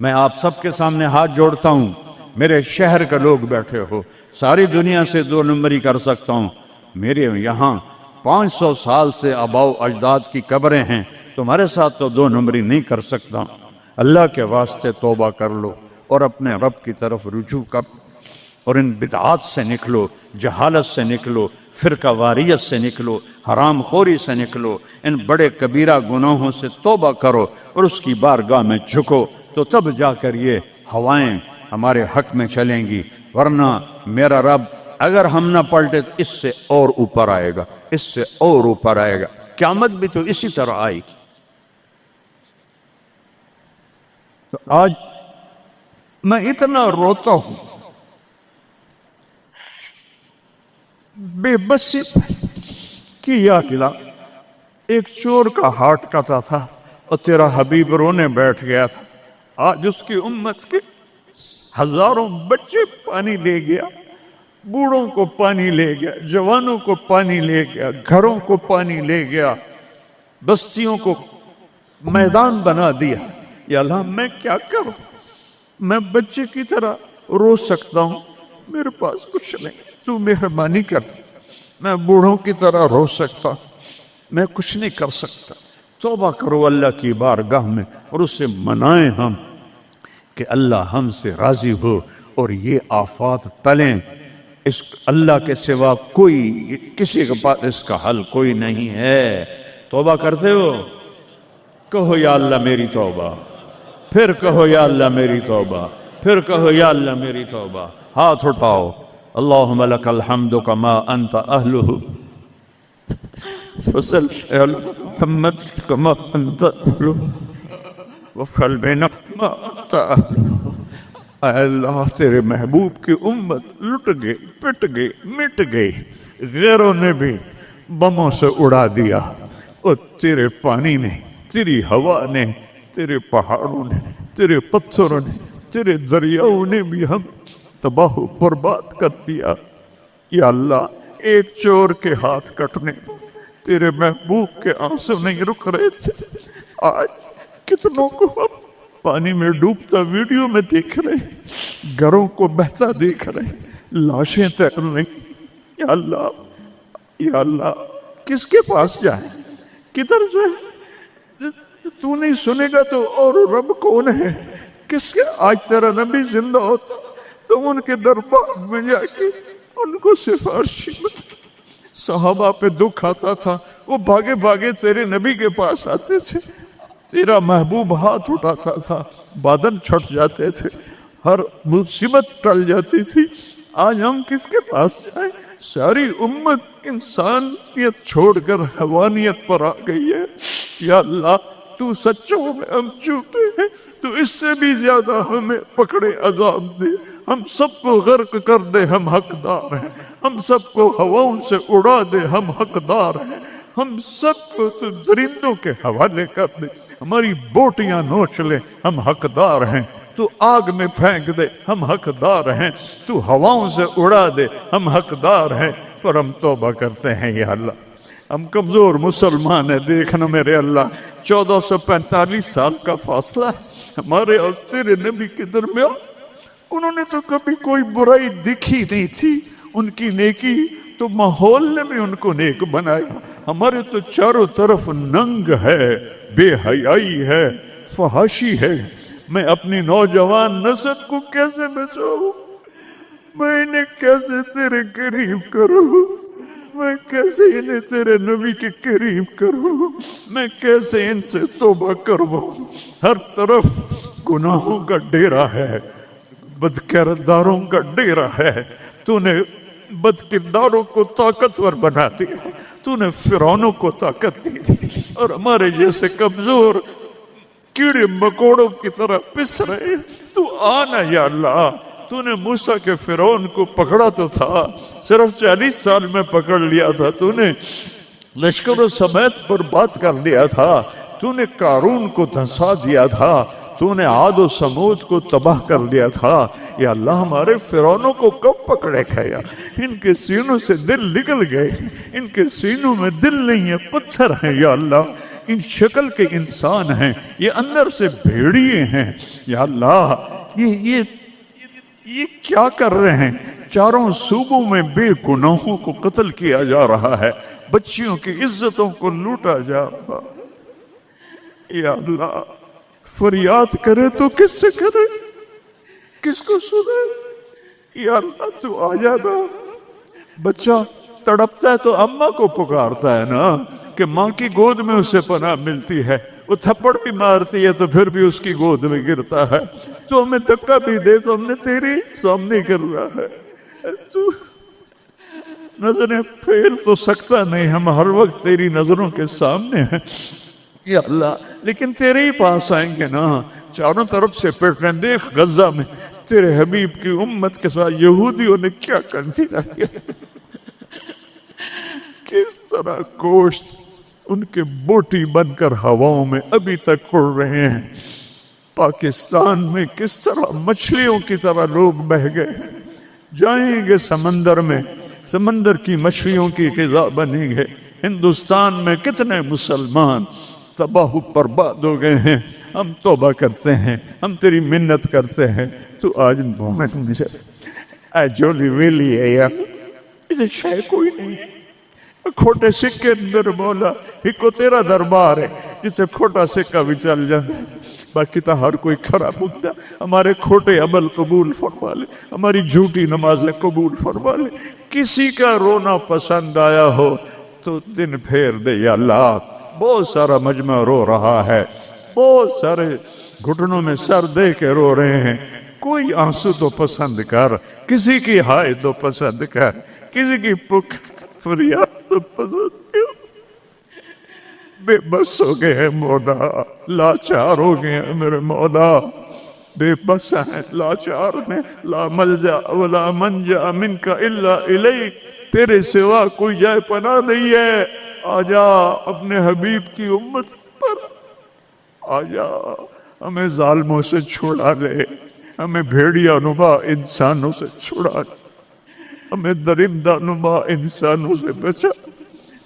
Speaker 2: میں آپ سب کے سامنے ہاتھ جوڑتا ہوں. میرے شہر کے لوگ بیٹھے ہو، ساری دنیا سے 2 نمبری کر سکتا ہوں. میرے یہاں 500 سال سے آباؤ اجداد کی قبریں ہیں، تمہارے ساتھ تو 2 نمبری نہیں کر سکتا. اللہ کے واسطے توبہ کر لو اور اپنے رب کی طرف رجوع کر، اور ان بدعات سے نکلو، جہالت سے نکلو، فرقہ واریت سے نکلو، حرام خوری سے نکلو. ان بڑے کبیرہ گناہوں سے توبہ کرو اور اس کی بارگاہ میں جھکو، تو تب جا کر یہ ہوائیں ہمارے حق میں چلیں گی. ورنہ میرا رب اگر ہم نہ پلٹے اس سے اور اوپر آئے گا، اس سے اور اوپر آئے گا، قیامت بھی تو اسی طرح آئے گی۔ تو آج میں اتنا روتا ہوں، بے بسی کی یاد دلا۔ ایک چور کا ہارٹ کاتا تھا اور تیرا حبیب رونے بیٹھ گیا تھا۔ آج اس کی امت کے ہزاروں بچے پانی لے گیا، بوڑھوں کو پانی لے گیا، جوانوں کو پانی لے گیا، گھروں کو پانی لے گیا، بستیوں کو میدان بنا دیا۔ یا اللہ میں کیا کروں؟ میں بچے کی طرح رو سکتا ہوں، میرے پاس کچھ نہیں، تو مہربانی کر۔ میں بوڑھوں کی طرح رو سکتا ہوں، میں کچھ نہیں کر سکتا۔ توبہ کرو اللہ کی بارگاہ میں اور اسے منائیں ہم کہ اللہ ہم سے راضی ہو اور یہ آفات ٹلیں۔ اس اللہ کے سوا کوئی، کسی کے پاس اس کا حل کوئی نہیں ہے۔ توبہ کرتے ہو؟ کہو یا اللہ میری توبہ، پھر کہو یا اللہ میری توبہ، پھر کہو یا اللہ میری توبہ۔ ہاتھ اٹھاؤ۔ اللہم لک الحمد کما انت اہلہ فصل علی محمد کما انت اہلہ وفعل بنا ما انت اہلہ۔ اے اللہ تیرے محبوب کی امت لٹ گئے، پٹ گئے، مٹ گئی، غیروں نے بھی بموں سے اڑا دیا، اور تیرے پانی نے، تیری ہوا نے، تیرے پہاڑوں نے، تیرے پتھروں نے، تیرے دریاؤں نے بھی ہم تباہ و برباد کر دیا۔ یا اللہ ایک چور کے ہاتھ کٹنے تیرے محبوب کے آنسو نہیں رک رہے تھے، آج کتنوں کو ہم پانی میں ڈوبتا ویڈیو میں دیکھ رہے، گھروں کو بہتا دیکھ رہے، لاشیں تیر رہی۔ یا اللہ، یا اللہ کس کے پاس جائیں، کدھر جائیں؟ تو نہیں سنے گا تو اور رب کون ہے؟ کس کے؟ آج تیرا نبی زندہ ہوتا تو ان کے دربار میں جا کے ان کو سفارشی صحابہ پہ دکھ آتا تھا، وہ بھاگے بھاگے تیرے نبی کے پاس آتے تھے، تیرا محبوب ہاتھ اٹھاتا تھا، بادل چھٹ جاتے تھے، ہر مصیبت ٹل جاتی تھی۔ آج ہم کس کے پاس جائیں؟ ساری امت انسانیت چھوڑ کر حیوانیت پر آ گئی ہے۔ یا اللہ تو سچوں میں ہم جھوٹے ہیں، تو اس سے بھی زیادہ ہمیں پکڑے عذاب دے، ہم سب کو غرق کر دے، ہم حقدار ہیں، ہم سب کو ہواؤں سے اڑا دے، ہم حقدار ہیں، ہم سب کو تو درندوں کے حوالے کر دے، ہماری بوٹیاں نوچ لے، ہم حقدار ہیں، تو آگ میں پھینک دے، ہم حقدار ہیں، تو ہواؤں سے اڑا دے، ہم حقدار ہیں، پر ہم توبہ کرتے ہیں۔ یا اللہ ہم کمزور مسلمان ہیں، دیکھنا میرے اللہ 1445 سال کا فاصلہ ہے ہمارے اور تیرے نبی کے درمیان۔ انہوں نے تو کبھی کوئی برائی دکھی نہیں تھی، ان کی نیکی تو ماحول نے بھی ان کو نیک بنایا۔ ہمارے تو چاروں طرف ننگ ہے، بے حیائی ہے، فحاشی ہے۔ میں اپنی نوجوان نسل کو کیسے بچاؤں؟ میں انہیں کیسے تیرے قریب کروں؟ میں کیسے انہیں تیرے نبی کے قریب کروں؟ میں کیسے ان سے توبہ کرواؤں؟ ہر طرف گناہوں کا ڈیرا ہے، بد کرداروں کا ڈیرا ہے۔ تو نے بد کرداروں کو طاقتور بنا دیا، تو نے فرعونوں کو طاقت دی، اور ہمارے جیسے کمزور کیڑے مکوڑوں کی طرح پس رہے۔ تو آنا یا اللہ، تو نے موسیٰ کے فرعون کو پکڑا تو تھا، صرف 40 سال میں پکڑ لیا تھا، تو نے لشکر سمیت برباد کر دیا تھا، تو نے قارون کو دھنسا دیا تھا، تو نے عاد و سمود کو تباہ کر دیا تھا۔ یا اللہ ہمارے فرعونوں کو کب پکڑے گیا؟ ان کے سینوں سے دل نکل گئے، ان کے سینوں میں دل نہیں ہے، پتھر ہیں۔ یا اللہ ان شکل کے انسان ہیں، یہ اندر سے بھیڑیے ہیں۔ یا اللہ یہ کیا کر رہے ہیں؟ چاروں صوبوں میں بے گناہوں کو قتل کیا جا رہا ہے، بچیوں کی عزتوں کو لوٹا جا رہا ہے۔ یا اللہ فریاد کرے تو کس سے کرے، کس کو سنے؟ یا اللہ تو آ جانا۔ بچہ تڑپتا ہے تو اماں کو پکارتا ہے نا، کہ ماں کی گود میں اسے پناہ ملتی ہے۔ وہ تھپڑ بھی مارتی ہے تو پھر بھی اس کی گود میں گرتا ہے۔ تو ہمیں دھکا بھی دے تو ہم نے تیری سامنے کر رہا ہے۔ نظریں پھیر تو سکتا نہیں، ہم ہر وقت تیری نظروں کے سامنے ہیں یا اللہ، لیکن تیرے ہی پاس آئیں گے نا۔ چاروں طرف سے پٹ رہے ہیں، دیکھ غزہ میں تیرے حبیب کی امت کے ساتھ یہودیوں نے کیا کنسیڈر کیا، کس طرح گوشت ان کے بوٹی بن کر ہواؤں میں ابھی تک اڑ رہے ہیں۔ پاکستان میں کس طرح مچھلیوں کی طرح لوگ بہ گئے ہیں، جائیں گے سمندر میں، سمندر کی مچھلیوں کی غذا بنیں گے۔ ہندوستان میں کتنے مسلمان تباہ و برباد ہو گئے ہیں۔ ہم توبہ کرتے ہیں، ہم تیری منت کرتے ہیں، تو آج مجھے اے جولی ویلی ہے یار، اسے شے کوئی نہیں، کھوٹے سکے اندر مولا ایک کو تیرا دربار ہے جسے کھوٹا سکہ بھی چل جائے، باقی تو ہر کوئی کھڑا مدعا ہمارے کھوٹے عمل قبول فرما لے، ہماری جھوٹی نمازیں قبول فرما لے۔ کسی کا رونا پسند آیا ہو تو دن پھیر دے یا اللہ۔ بہت سارا مجمع رو رہا ہے، بہت سارے گھٹنوں میں سر دے کے رو رہے ہیں، کوئی آنسو تو پسند کر، کسی کی ہائے تو پسند کر، کسی کی پک فریاد تو پسند کر۔ بے بس ہو گئے ہیں مولا، لاچار ہو گئے ہیں میرے مولا، بے بس ہیں، لاچار میں، لا ملجا ولا منجا منک الا الیک، تیرے سوا کوئی جائے پناہ نہیں ہے۔ آجا اپنے حبیب کی امت پر آجا، ہمیں ظالموں سے چھڑا لے، ہمیں بھیڑیا نما انسانوں سے چھڑا لے، ہمیں درندہ نما انسانوں سے بچا،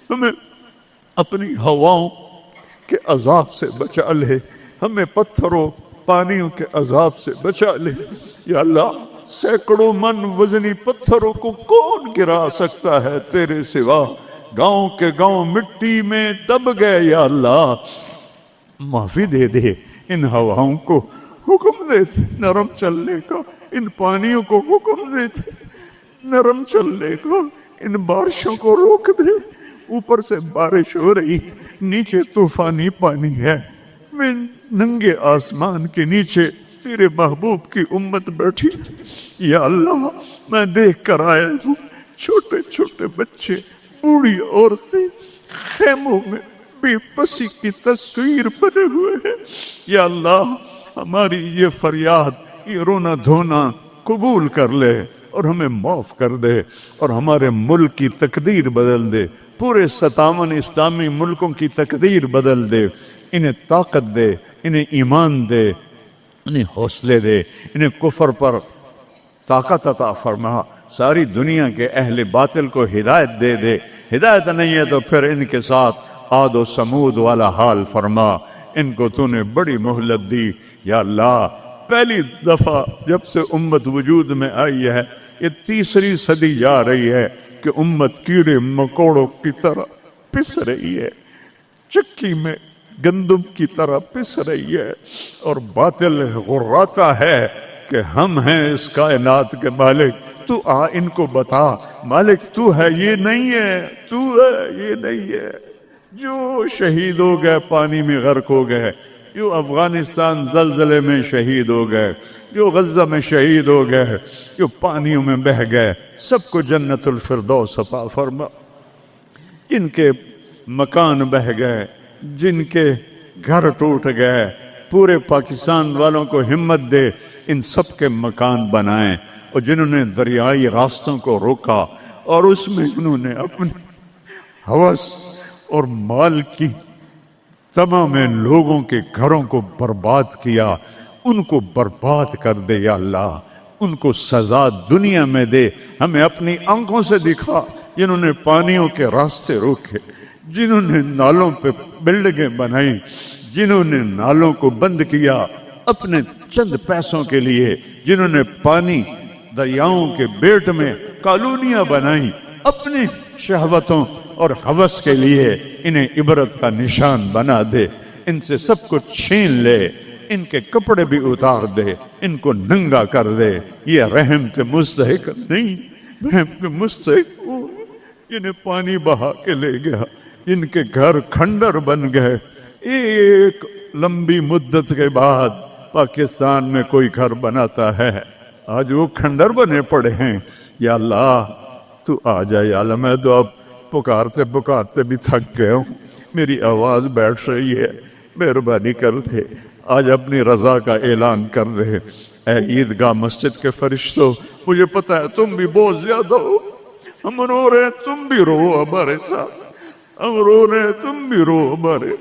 Speaker 2: ہمیں اپنی ہواؤں کے عذاب سے بچا لے، ہمیں پتھروں پانیوں کے عذاب سے بچا لے یا اللہ۔ سینکڑوں من وزنی پتھروں کو کون گرا سکتا ہے تیرے سوا؟ گاؤں کے گاؤں مٹی میں دب گئے یا اللہ، معافی دے دے۔ ان ہواؤں کو حکم دے دے نرم چلنے کا، ان پانیوں کو حکم دے دے نرم چلنے کا، ان بارشوں کو روک دے۔ اوپر سے بارش ہو رہی، نیچے طوفانی پانی ہے، میں ننگے آسمان کے نیچے تیرے محبوب کی امت بیٹھی یا اللہ۔ میں دیکھ کر آیا ہوں چھوٹے چھوٹے بچے، بوڑھی عورتیں خیموں میں بے بسی کی تصویر بنے ہوئے ہیں یا اللہ۔ ہماری یہ فریاد، یہ رونا دھونا قبول کر لے اور ہمیں معاف کر دے، اور ہمارے ملک کی تقدیر بدل دے، پورے 57 اسلامی ملکوں کی تقدیر بدل دے۔ انہیں طاقت دے، انہیں ایمان دے، انہیں حوصلے دے، انہیں کفر پر طاقت عطا فرما۔ ساری دنیا کے اہل باطل کو ہدایت دے دے، ہدایت نہیں ہے تو پھر ان کے ساتھ عاد و سمود والا حال فرما۔ ان کو تو نے بڑی مہلت دی یا اللہ۔ پہلی دفعہ جب سے امت وجود میں آئی ہے، یہ 3ری صدی جا رہی ہے کہ امت کیڑے مکوڑوں کی طرح پس رہی ہے، چکی میں گندم کی طرح پس رہی ہے، اور باطل غراتا ہے کہ ہم ہیں اس کائنات کے مالک۔ تو آ ان کو بتا مالک تو ہے، یہ نہیں ہے، تو ہے، یہ نہیں ہے۔ جو شہید ہو گئے پانی میں غرق ہو گئے، جو افغانستان زلزلے میں شہید ہو گئے، جو غزہ میں شہید ہو گئے، جو پانیوں میں بہہ گئے، سب کو جنت الفردوس عطا فرما۔ جن کے مکان بہہ گئے، جن کے گھر ٹوٹ گئے، پورے پاکستان والوں کو ہمت دے ان سب کے مکان بنائیں، اور جنہوں نے دریائی راستوں کو روکا اور اس میں انہوں نے اپنی ہوس اور مال کی تمام لوگوں کے گھروں کو برباد کیا، ان کو برباد کر دے یا اللہ۔ ان کو سزا دنیا میں دے، ہمیں اپنی آنکھوں سے دکھا جنہوں نے پانیوں کے راستے روکے، جنہوں نے نالوں پہ بلڈنگیں بنائی، جنہوں نے نالوں کو بند کیا اپنے چند پیسوں کے لیے، جنہوں نے پانی دریاؤں کے بیٹ میں کالونیاں بنائیں اپنی شہوتوں اور ہوس کے لیے، انہیں عبرت کا نشان بنا دے۔ ان سے سب کو چھین لے، ان کے کپڑے بھی اتار دے، ان کو ننگا کر دے۔ یہ رحم کے مستحق نہیں، رحم کے مستحق وہ جنہیں پانی بہا کے لے گیا، جن کے گھر کھنڈر بن گئے۔ ایک لمبی مدت کے بعد پاکستان میں کوئی گھر بناتا ہے، آج وہ کھنڈر بنے پڑے ہیں۔ یا اللہ
Speaker 3: تو آ جا یا اللہ، میں تو اب پکارتے بھی تھک گیا ہوں، میری آواز بیٹھ رہی ہے، مہربانی کرتے آج اپنی رضا کا اعلان کر دے۔ اے عیدگاہ مسجد کے فرشتوں، مجھے پتا ہے تم بھی بہت زیادہ ہو، ہم رو رہے ہیں، تم بھی رو ہمارے ساتھ، ہم رو رہے ہیں، تم بھی رو ہمارے۔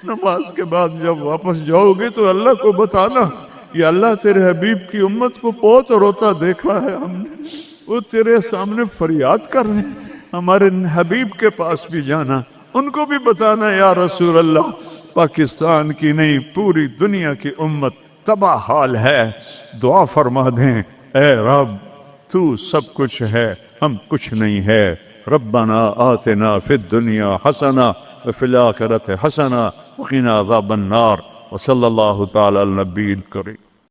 Speaker 3: نماز کے بعد جب واپس جاؤ گے تو اللہ کو بتانا، یا اللہ تیرے حبیب کی امت کو بہت روتا دیکھا ہے ہم نے، وہ تیرے سامنے فریاد کر رہے ہیں، ہمارے حبیب کے پاس بھی جانا، ان کو بھی بتانا یا رسول اللہ پاکستان کی نہیں پوری دنیا کی امت تباہ حال ہے، دعا فرما دیں اے رب تو سب کچھ ہے، ہم کچھ نہیں ہے۔ ربنا آتنا فی الدنیا حسنہ وفی الآخرۃ حسنہ وقنا عذاب النار، وصلی اللہ تعالی علی النبی الکریم۔